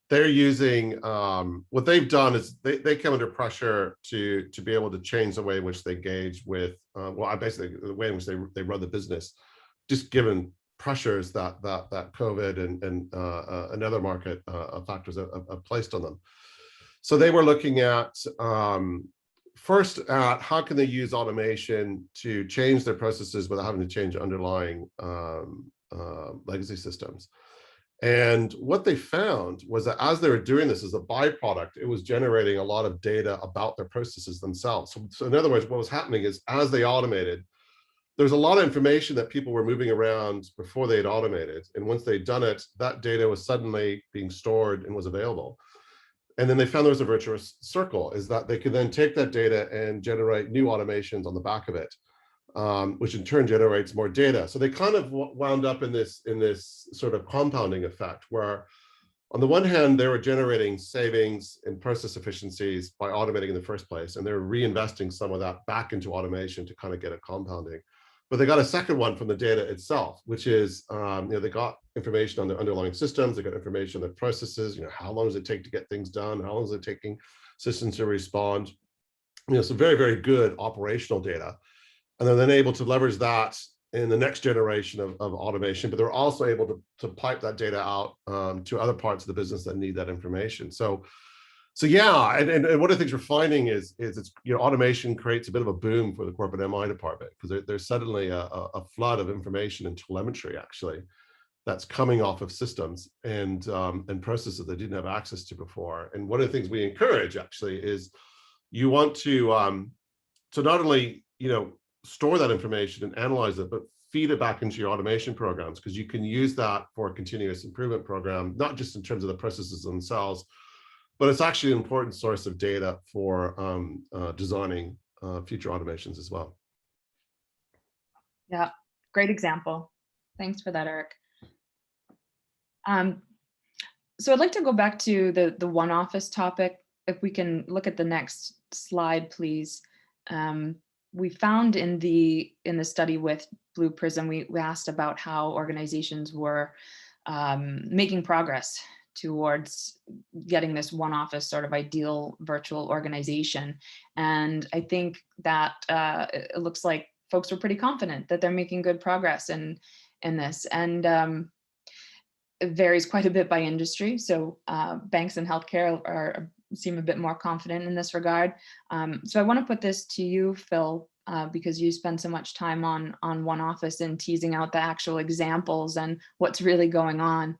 they're using, what they've done is they come under pressure to be able to change the way in which they engage with, basically the way in which they run the business, just given pressures that COVID and other market factors have placed on them. So they were looking at, first at how can they use automation to change their processes without having to change underlying legacy systems. And what they found was that as they were doing this as a byproduct, it was generating a lot of data about their processes themselves. So in other words, what was happening is as they automated, there's a lot of information that people were moving around before they had automated. And once they'd done it, that data was suddenly being stored and was available. And then they found there was a virtuous circle, is that they could then take that data and generate new automations on the back of it, which in turn generates more data. So they kind of wound up in this sort of compounding effect, where on the one hand, they were generating savings and process efficiencies by automating in the first place, and they're reinvesting some of that back into automation to kind of get a compounding. But they got a second one from the data itself, which is, they got information on their underlying systems, they got information on their processes, how long does it take to get things done? How long is it taking systems to respond? So very, very good operational data. And they're then able to leverage that in the next generation of automation, but they're also able to pipe that data out to other parts of the business that need that information. So yeah, and one of the things we're finding is it's, automation creates a bit of a boom for the corporate MI department, because there's suddenly a flood of information and telemetry actually that's coming off of systems and processes they didn't have access to before. And one of the things we encourage actually is you want to not only store that information and analyze it, but feed it back into your automation programs, because you can use that for a continuous improvement program, not just in terms of the processes themselves, but it's actually an important source of data for designing future automations as well. Yeah, Great example. Thanks for that, Eric. So I'd like to go back to the one office topic. If we can look at the next slide, please. We found in the study with Blue Prism, we asked about how organizations were making progress towards getting this one office sort of ideal virtual organization. And I think that it looks like folks were pretty confident that they're making good progress in this. And it varies quite a bit by industry. So banks and healthcare seem a bit more confident in this regard. So I want to put this to you, Phil, because you spend so much time on one office and teasing out the actual examples and what's really going on.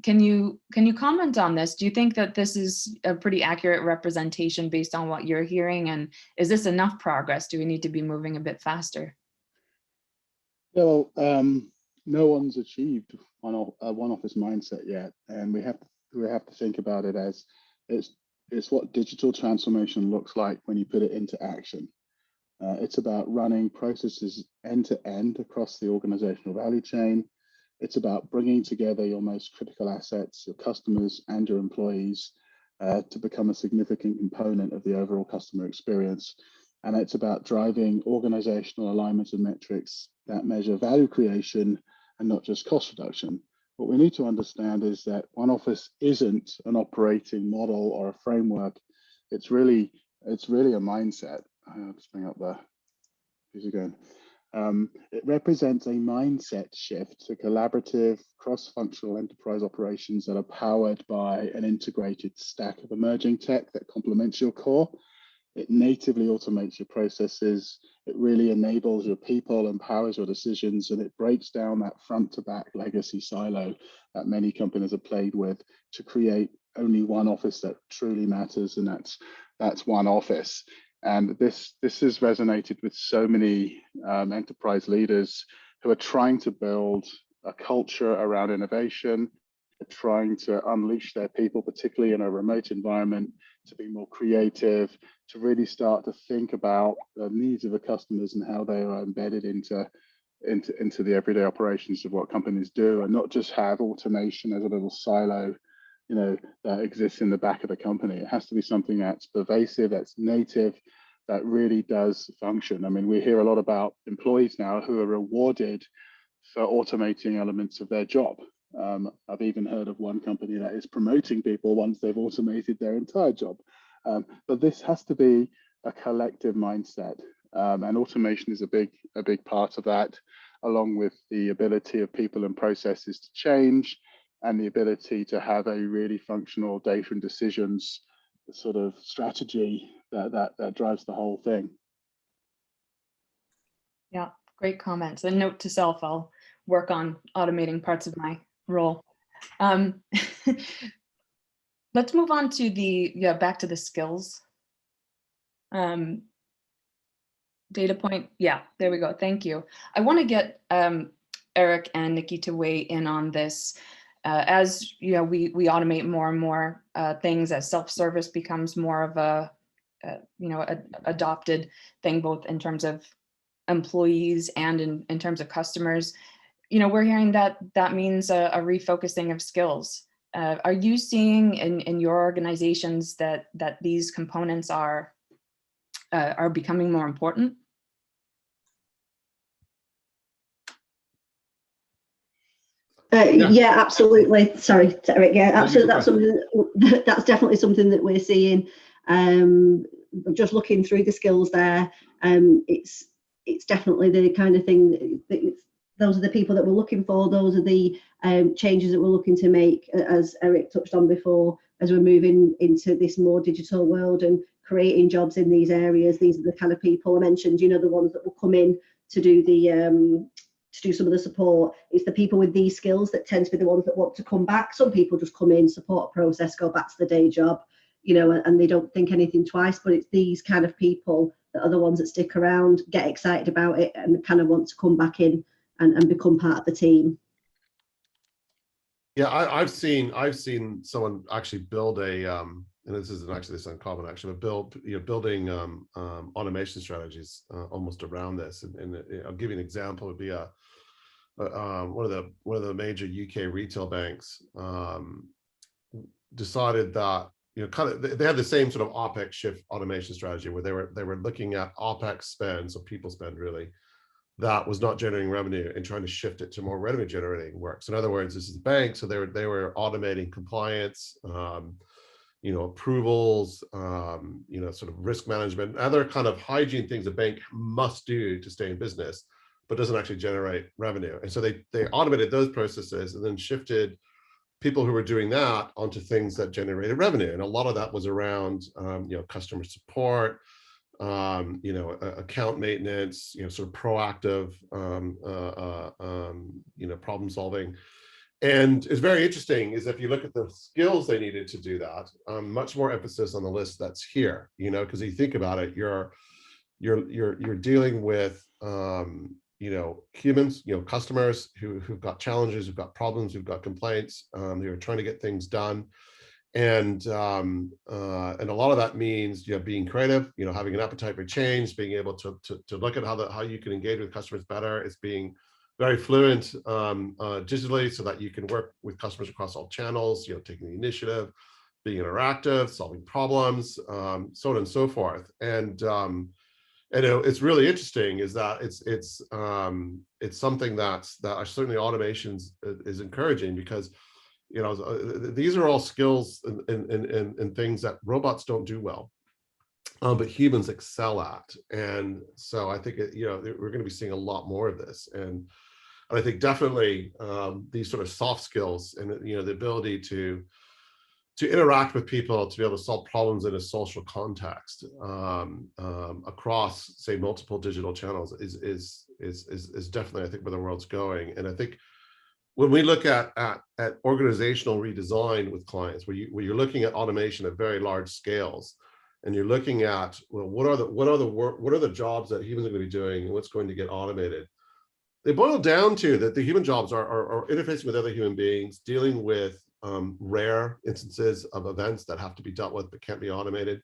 Can you comment on this? Do you think that this is a pretty accurate representation based on what you're hearing? And is this enough progress? Do we need to be moving a bit faster? Well, no one's achieved a one office mindset yet, and we have to think about it as it's what digital transformation looks like when you put it into action. It's about running processes end to end across the organizational value chain. It's about bringing together your most critical assets, your customers and your employees, to become a significant component of the overall customer experience. And it's about driving organizational alignment and metrics that measure value creation and not just cost reduction. What we need to understand is that one office isn't an operating model or a framework. It's really a mindset. I'll just bring up the piece again. It represents a mindset shift to collaborative, cross-functional enterprise operations that are powered by an integrated stack of emerging tech that complements your core. It natively automates your processes. It really enables your people, empowers your decisions, and it breaks down that front-to-back legacy silo that many companies have played with to create only one office that truly matters, and that's one office. And this has resonated with so many enterprise leaders who are trying to build a culture around innovation, trying to unleash their people, particularly in a remote environment, to be more creative, to really start to think about the needs of the customers and how they are embedded into the everyday operations of what companies do, and not just have automation as a little silo, that exists in the back of the company. It has to be something that's pervasive, that's native, that really does function. I mean, we hear a lot about employees now who are rewarded for automating elements of their job. I've even heard of one company that is promoting people once they've automated their entire job. But this has to be a collective mindset, and automation is a big part of that, along with the ability of people and processes to change, and the ability to have a really functional data and decisions sort of strategy that drives the whole thing. Yeah, great comments. A note to self, I'll work on automating parts of my role. Let's move on to back to the skills. Data point, yeah, there we go, thank you. I want to get Eric and Nikki to weigh in on this. As we automate more and more things, as self-service becomes more of a adopted thing, both in terms of employees and in terms of customers. We're hearing that means a refocusing of skills. Are you seeing in your organizations that these components are becoming more important? Yeah, absolutely. Sorry, Eric. Yeah, absolutely. That's definitely something that we're seeing. Just looking through the skills there, it's definitely the kind of thing that those are the people that we're looking for. Those are the changes that we're looking to make, as Eric touched on before, as we're moving into this more digital world and creating jobs in these areas. These are the kind of people I mentioned, the ones that will come in to do some of the support. It's the people with these skills that tend to be the ones that want to come back. Some people just come in, support a process, go back to the day job, and they don't think anything twice. But it's these kind of people that are the ones that stick around, get excited about it, and kind of want to come back in and become part of the team. Yeah, I've seen someone actually build a and this isn't actually this uncommon actually, but building automation strategies almost around this. And I'll give you an example. Would be one of the major UK retail banks decided that they had the same sort of OPEX shift automation strategy where they were looking at OPEX spend, so people spend really, that was not generating revenue and trying to shift it to more revenue generating work. So in other words, this is the bank, so they were automating compliance, approvals, sort of risk management, other kind of hygiene things a bank must do to stay in business, but doesn't actually generate revenue. And so they automated those processes and then shifted people who were doing that onto things that generated revenue. And a lot of that was around, customer support, account maintenance, sort of proactive, problem solving. And it's very interesting is if you look at the skills they needed to do that, much more emphasis on the list that's here, because you think about it, you're dealing with, humans, customers who've got challenges, who've got problems, who've got complaints, who are trying to get things done. And a lot of that means being creative, having an appetite for change, being able to look at how you can engage with customers better. It's being very fluent digitally so that you can work with customers across all channels, taking the initiative, being interactive, solving problems, so on and so forth. And it's really interesting is that it's something that certainly automation is encouraging, because these are all skills and things that robots don't do well, but humans excel at. And so I think we're going to be seeing a lot more of this. And I think definitely these sort of soft skills and the ability to interact with people, to be able to solve problems in a social context across, say, multiple digital channels is definitely, I think, where the world's going. And I think when we look at organizational redesign with clients, where you're looking at automation at very large scales, and you're looking at, well, what are the jobs that humans are going to be doing and what's going to get automated? They boil down to that the human jobs are interfacing with other human beings, dealing with rare instances of events that have to be dealt with but can't be automated,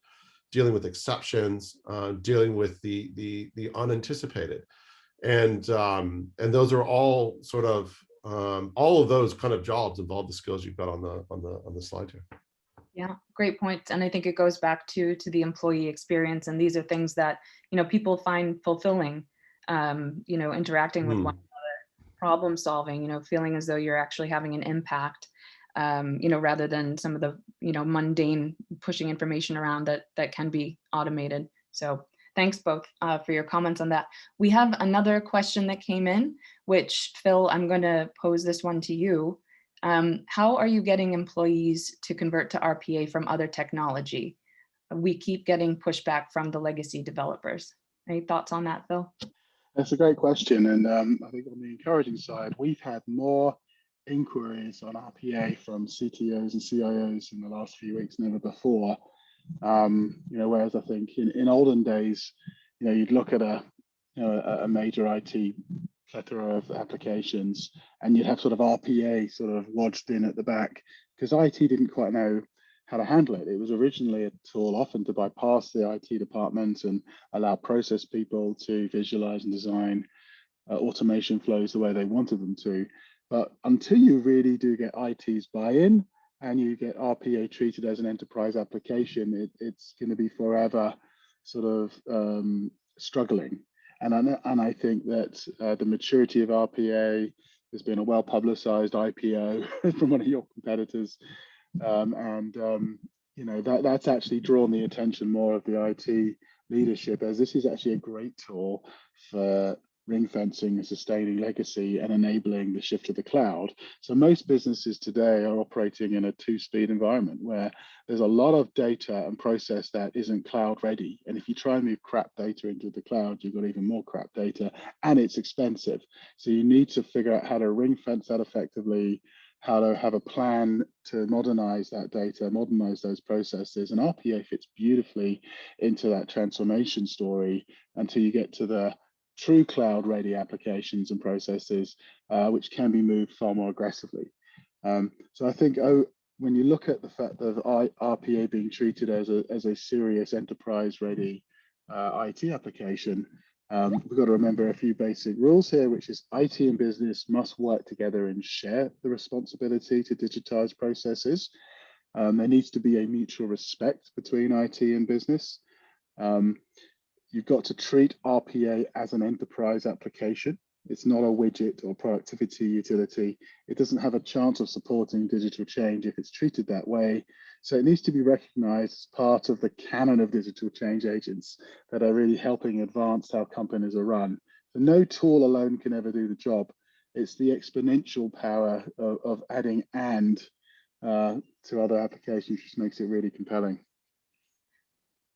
dealing with exceptions, dealing with the unanticipated, and those are all sort of all of those kind of jobs involve the skills you've got on the slide here. Yeah, great point. And I think it goes back to the employee experience, and these are things that people find fulfilling. Interacting with one another, problem solving, feeling as though you're actually having an impact, rather than some of the, mundane pushing information around that can be automated. So thanks both for your comments on that. We have another question that came in, which, Phil, I'm going to pose this one to you. How are you getting employees to convert to RPA from other technology? We keep getting pushback from the legacy developers. Any thoughts on that, Phil? That's a great question. And I think on the encouraging side, we've had more inquiries on RPA from CTOs and CIOs in the last few weeks than ever before. Whereas I think in olden days, you'd look at a major IT plethora of applications and you'd have sort of RPA sort of lodged in at the back because IT didn't quite know how to handle it. It was originally a tool often to bypass the IT department and allow process people to visualize and design automation flows the way they wanted them to. But until you really do get IT's buy-in and you get RPA treated as an enterprise application, it's going to be forever sort of struggling. And I think that the maturity of RPA, there's been a well-publicized IPO from one of your competitors. That's actually drawn the attention more of the IT leadership, as this is actually a great tool for ring fencing and sustaining legacy and enabling the shift to the cloud. So most businesses today are operating in a two-speed environment where there's a lot of data and process that isn't cloud ready. And if you try and move crap data into the cloud, you've got even more crap data and it's expensive. So you need to figure out how to ring fence that effectively, how to have a plan to modernize that data, modernize those processes. And RPA fits beautifully into that transformation story until you get to the true cloud ready applications and processes, which can be moved far more aggressively. So I think when you look at the fact of RPA being treated as a serious enterprise-ready IT application, we've got to remember a few basic rules here, which is IT and business must work together and share the responsibility to digitize processes. There needs to be a mutual respect between IT and business. You've got to treat RPA as an enterprise application. It's not a widget or productivity utility. It doesn't have a chance of supporting digital change if it's treated that way. So it needs to be recognized as part of the canon of digital change agents that are really helping advance how companies are run. So no tool alone can ever do the job. It's the exponential power of adding to other applications, which makes it really compelling.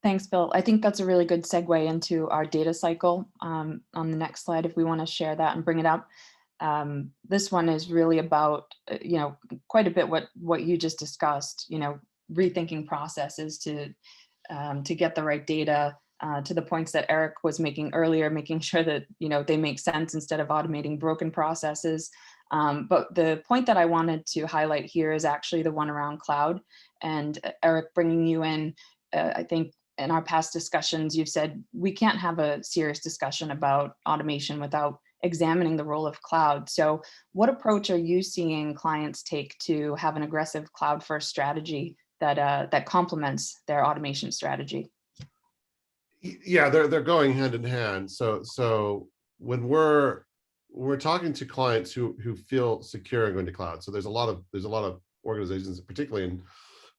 Thanks, Bill. I think that's a really good segue into our data cycle on the next slide, if we want to share that and bring it up. This one is really about, quite a bit what you just discussed, rethinking processes to get the right data, to the points that Eric was making earlier, making sure that, they make sense instead of automating broken processes. But the point that I wanted to highlight here is actually the one around cloud. And Eric, bringing you in, I think in our past discussions, you've said we can't have a serious discussion about automation without examining the role of cloud. So what approach are you seeing clients take to have an aggressive cloud-first strategy that complements their automation strategy? Yeah, they're going hand in hand. So when we're talking to clients who feel secure in going to cloud, so there's a lot of organizations, particularly in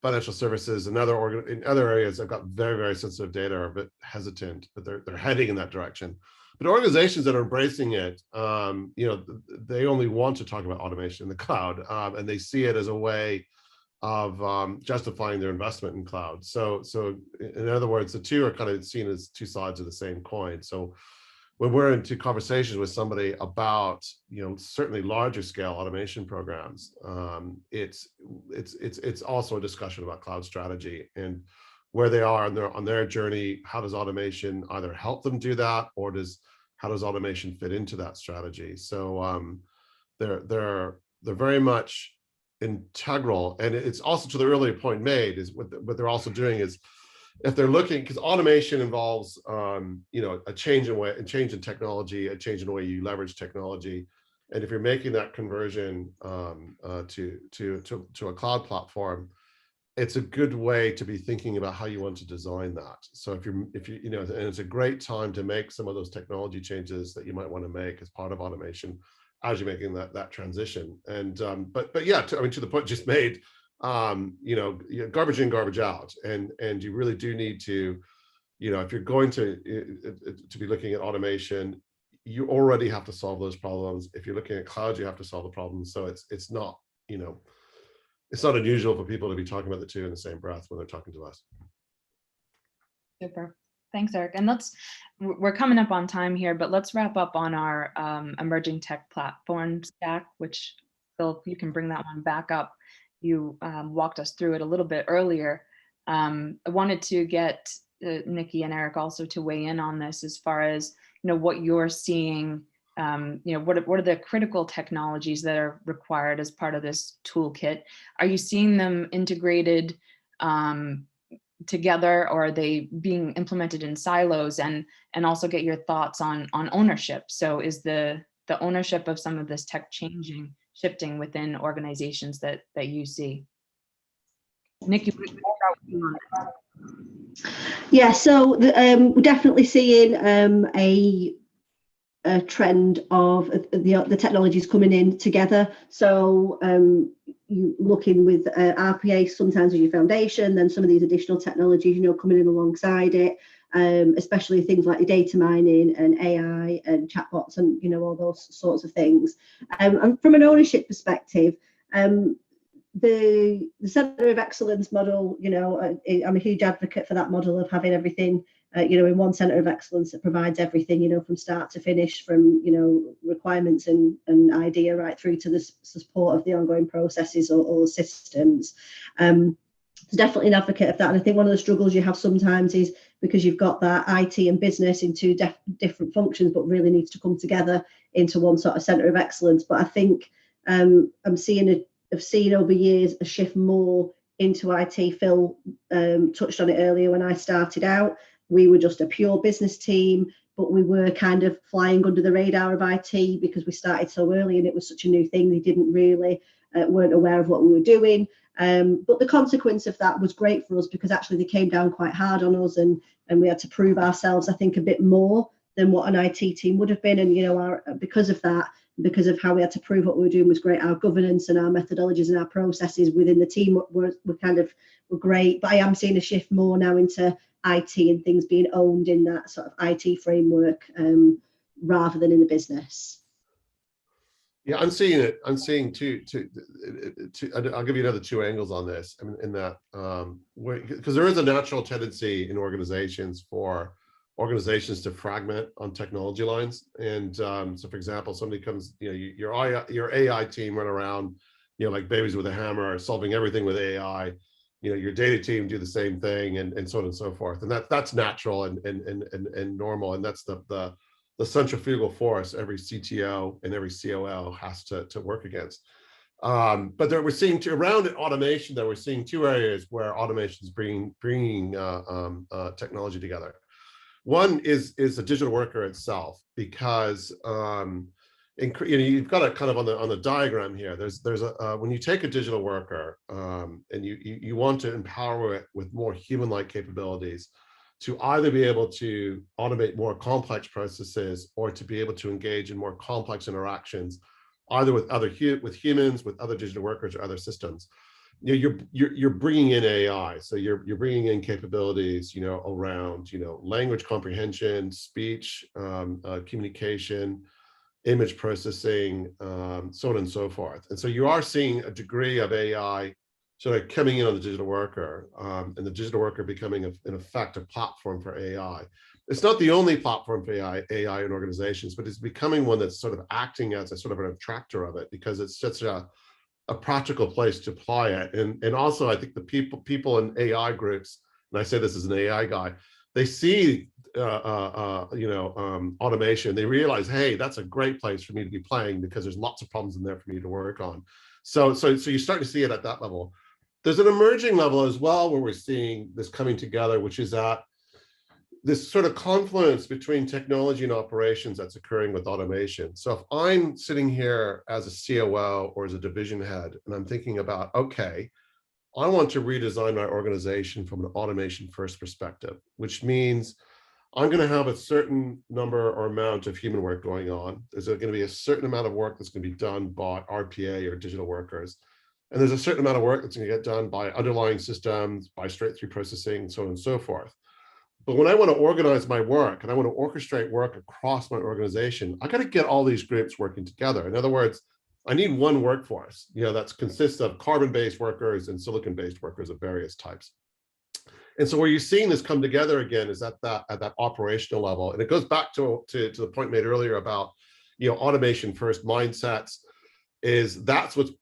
financial services and in other areas, have got very, very sensitive data, are a bit hesitant, but they're heading in that direction. But organizations that are embracing it, they only want to talk about automation in the cloud, and they see it as a way of justifying their investment in cloud. So in other words, the two are kind of seen as two sides of the same coin. So when we're into conversations with somebody about, certainly larger scale automation programs, it's also a discussion about cloud strategy and where they are on their journey. How does automation either help them do that, or how does automation fit into that strategy? So they're very much integral, and it's also, to the earlier point made, is what they're also doing is, if they're looking, because automation involves a change in technology, a change in the way you leverage technology, and if you're making that conversion to a cloud platform, it's a good way to be thinking about how you want to design that. So if you and it's a great time to make some of those technology changes that you might want to make as part of automation as you're making that transition. And but yeah, to the point just made, garbage in, garbage out, and you really do need to, if you're going to be looking at automation, you already have to solve those problems. If you're looking at cloud, you have to solve the problems. So it's not, it's not unusual for people to be talking about the two in the same breath when they're talking to us. Super. Thanks, Eric. And we're coming up on time here, but let's wrap up on our emerging tech platform stack, which, Phil, you can bring that one back up. You walked us through it a little bit earlier. I wanted to get Nikki and Eric also to weigh in on this, as far as what you're seeing. What are the critical technologies that are required as part of this toolkit? Are you seeing them integrated together, or are they being implemented in silos? And also get your thoughts on ownership. So is the ownership of some of this tech shifting within organizations that you see? Nikki, yeah, so we're definitely seeing a trend of the technologies coming in together. So you looking with RPA sometimes as your foundation, then some of these additional technologies, coming in alongside it, especially things like data mining and AI and chatbots and all those sorts of things. And from an ownership perspective, the Centre of Excellence model, I'm a huge advocate for that model of having everything in one Centre of Excellence that provides everything, from start to finish, from requirements and idea right through to the support of the ongoing processes or systems. Definitely an advocate of that. And I think one of the struggles you have sometimes is because you've got that IT and business in two different functions, but really needs to come together into one sort of Centre of Excellence. But I think I'm seeing have seen over years a shift more into IT. Phil touched on it earlier. When I started out, we were just a pure business team, but we were kind of flying under the radar of IT because we started so early and it was such a new thing. They didn't really, weren't aware of what we were doing. But the consequence of that was great for us because actually they came down quite hard on us, and we had to prove ourselves, I think, a bit more than what an IT team would have been. And, you know, because of that, because of how we had to prove what we were doing was great. Our governance and our methodologies and our processes within the team were great. But I am seeing a shift more now into IT and things being owned in that sort of IT framework rather than in the business. Yeah, I'm seeing it. I'm seeing two. I'll give you another two angles on this. I mean, in that, because there is a natural tendency in organizations for organizations to fragment on technology lines. And so, for example, somebody comes, you know, your AI team run around, you know, like babies with a hammer, solving everything with AI. You know, your data team do the same thing, and so on and so forth. And that's natural and normal. And that's the centrifugal force every CTO and every COO has to work against. But we're seeing around automation, that we're seeing two areas where automation is bringing technology together. One is the digital worker itself, because you've got it kind of on the diagram here. There's a when you take a digital worker and you want to empower it with more human-like capabilities, to either be able to automate more complex processes or to be able to engage in more complex interactions, either with humans, with other digital workers, or other systems. You know, you're bringing in AI, so you're bringing in capabilities, you know, around, you know, language comprehension, speech, communication, image processing, so on and so forth. And so you are seeing a degree of AI sort of coming in on the digital worker, and the digital worker becoming, in effect, a platform for AI. It's not the only platform for AI in organizations, but it's becoming one that's sort of acting as a sort of an attractor of it, because it's such a practical place to apply it. And also, I think the people in AI groups, and I say this as an AI guy, they see automation. They realize, hey, that's a great place for me to be playing, because there's lots of problems in there for me to work on. So you're starting to see it at that level. There's an emerging level as well where we're seeing this coming together, which is that this sort of confluence between technology and operations that's occurring with automation. So if I'm sitting here as a COO or as a division head, and I'm thinking about, okay, I want to redesign my organization from an automation first perspective, which means I'm going to have a certain number or amount of human work going on. There's going to be a certain amount of work that's going to be done by RPA or digital workers. And there's a certain amount of work that's going to get done by underlying systems, by straight through processing, so on and so forth. But when I want to organize my work and I want to orchestrate work across my organization, I got to get all these groups working together. In other words, I need one workforce, you know, that consists of carbon-based workers and silicon-based workers of various types. And so where you're seeing this come together again is at that operational level. And it goes back to the point made earlier about, you know, automation first mindsets. Is that's what's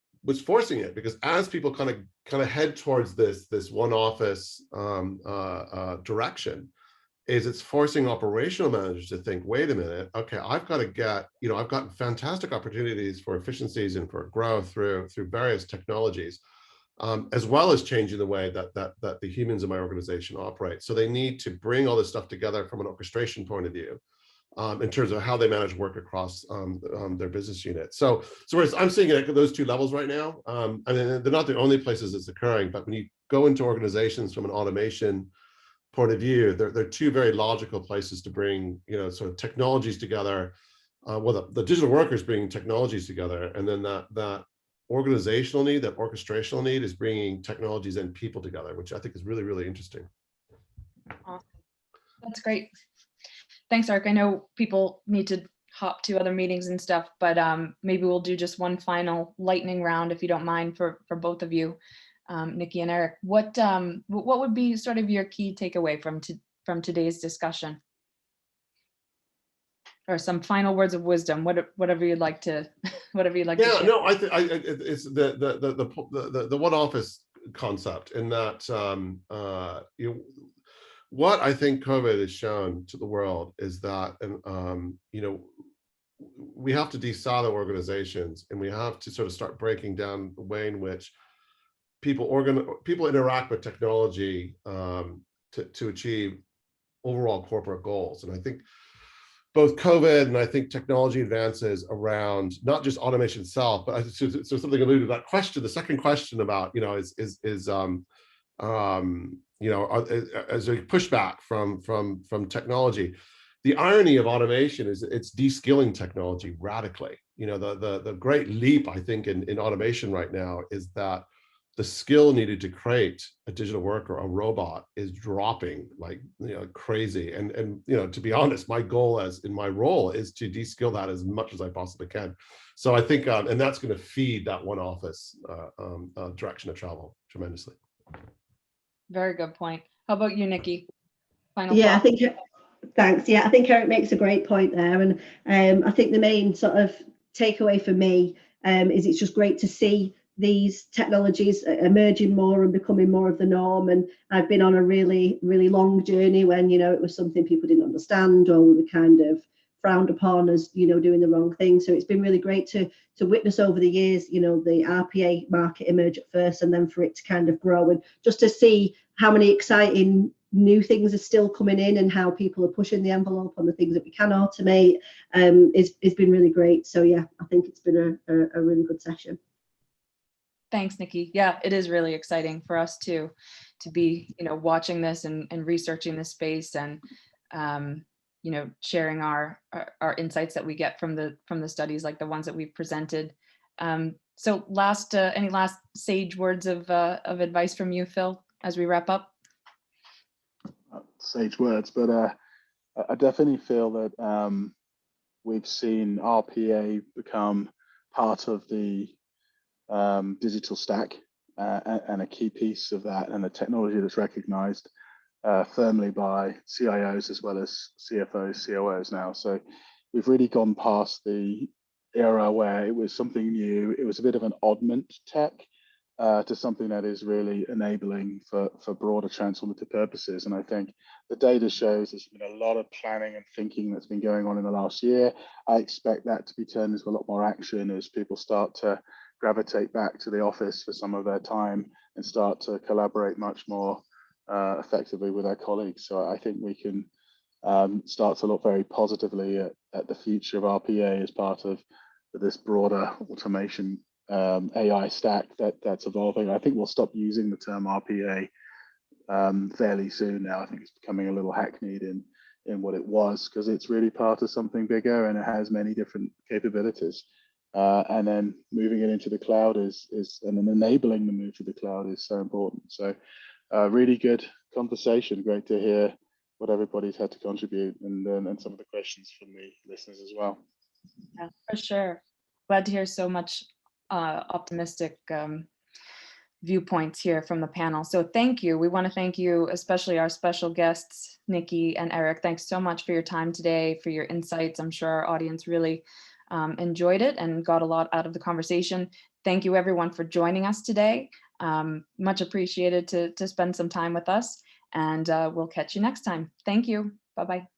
forcing it, because as people kind of head towards this one office direction, is it's forcing operational managers to think, wait a minute, okay, I've got to get, you know, I've got fantastic opportunities for efficiencies and for growth through various technologies, as well as changing the way that the humans in my organization operate. So they need to bring all this stuff together from an orchestration point of view, in terms of how they manage work across their business unit. So I'm seeing it at those two levels right now. I mean, they're not the only places it's occurring, but when you go into organizations from an automation point of view, they're two very logical places to bring, you know, sort of technologies together. Well, the digital workers bringing technologies together, and then that organizational need, that orchestrational need, is bringing technologies and people together, which I think is really, really interesting. Awesome. That's great. Thanks, Ark. I know people need to hop to other meetings and stuff, but maybe we'll do just one final lightning round, if you don't mind, for both of you, Nikki and Eric. What would be sort of your key takeaway from today's discussion, or some final words of wisdom, whatever you'd like to to share. No, it's the one office concept, in that what I think COVID has shown to the world is that, you know, we have to de-silo organizations, and we have to sort of start breaking down the way in which people interact with technology to achieve overall corporate goals. And I think both COVID and I think technology advances around not just automation itself, but so something alluded to that question. The second question about, you know, is you know, as a pushback from technology. The irony of automation is it's de-skilling technology radically. You know, the great leap, I think, in automation right now is that the skill needed to create a digital worker, a robot, is dropping like, you know, crazy. And you know, to be honest, my goal as in my role is to de-skill that as much as I possibly can. So I think, and that's going to feed that one office direction of travel tremendously. Very good point. How about you, Nikki? Final Yeah, thought? I think, thanks. Yeah, I think Eric makes a great point there. And I think the main sort of takeaway for me is it's just great to see these technologies emerging more and becoming more of the norm. And I've been on a really, really long journey when, you know, it was something people didn't understand, or we were kind of frowned upon as, you know, doing the wrong thing. So it's been really great to witness over the years, you know, the RPA market emerge at first, and then for it to kind of grow, and just to see how many exciting new things are still coming in and how people are pushing the envelope on the things that we can automate it's been really great. So yeah, I think it's been a really good session. Thanks, Nikki. Yeah, it is really exciting for us too, to be, you know, watching this and researching this space, and you know, sharing our insights that we get from the studies like the ones that we've presented. So any last sage words of advice from you, Phil, as we wrap up? Sage words, but I definitely feel that we've seen RPA become part of the digital stack and a key piece of that, and a technology that's recognized firmly by CIOs as well as CFOs, COOs now. So we've really gone past the era where it was something new. It was a bit of an oddment tech to something that is really enabling for broader transformative purposes. And I think the data shows there's been a lot of planning and thinking that's been going on in the last year. I expect that to be turned into a lot more action as people start to gravitate back to the office for some of their time and start to collaborate much more effectively with their colleagues. So I think we can start to look very positively at the future of RPA as part of this broader automation AI stack that's evolving. I think we'll stop using the term RPA fairly soon now. I think it's becoming a little hackneyed in what it was, because it's really part of something bigger and it has many different capabilities. And then moving it into the cloud and then enabling the move to the cloud is so important. So really good conversation. Great to hear what everybody's had to contribute, and some of the questions from the listeners as well. Yeah, for sure. Glad to hear so much optimistic viewpoints here from the panel. So thank you. We want to thank you, especially our special guests, Nikki and Eric. Thanks so much for your time today, for your insights. I'm sure our audience really enjoyed it and got a lot out of the conversation. Thank you everyone for joining us today. Much appreciated to spend some time with us, and we'll catch you next time. Thank you. Bye-bye.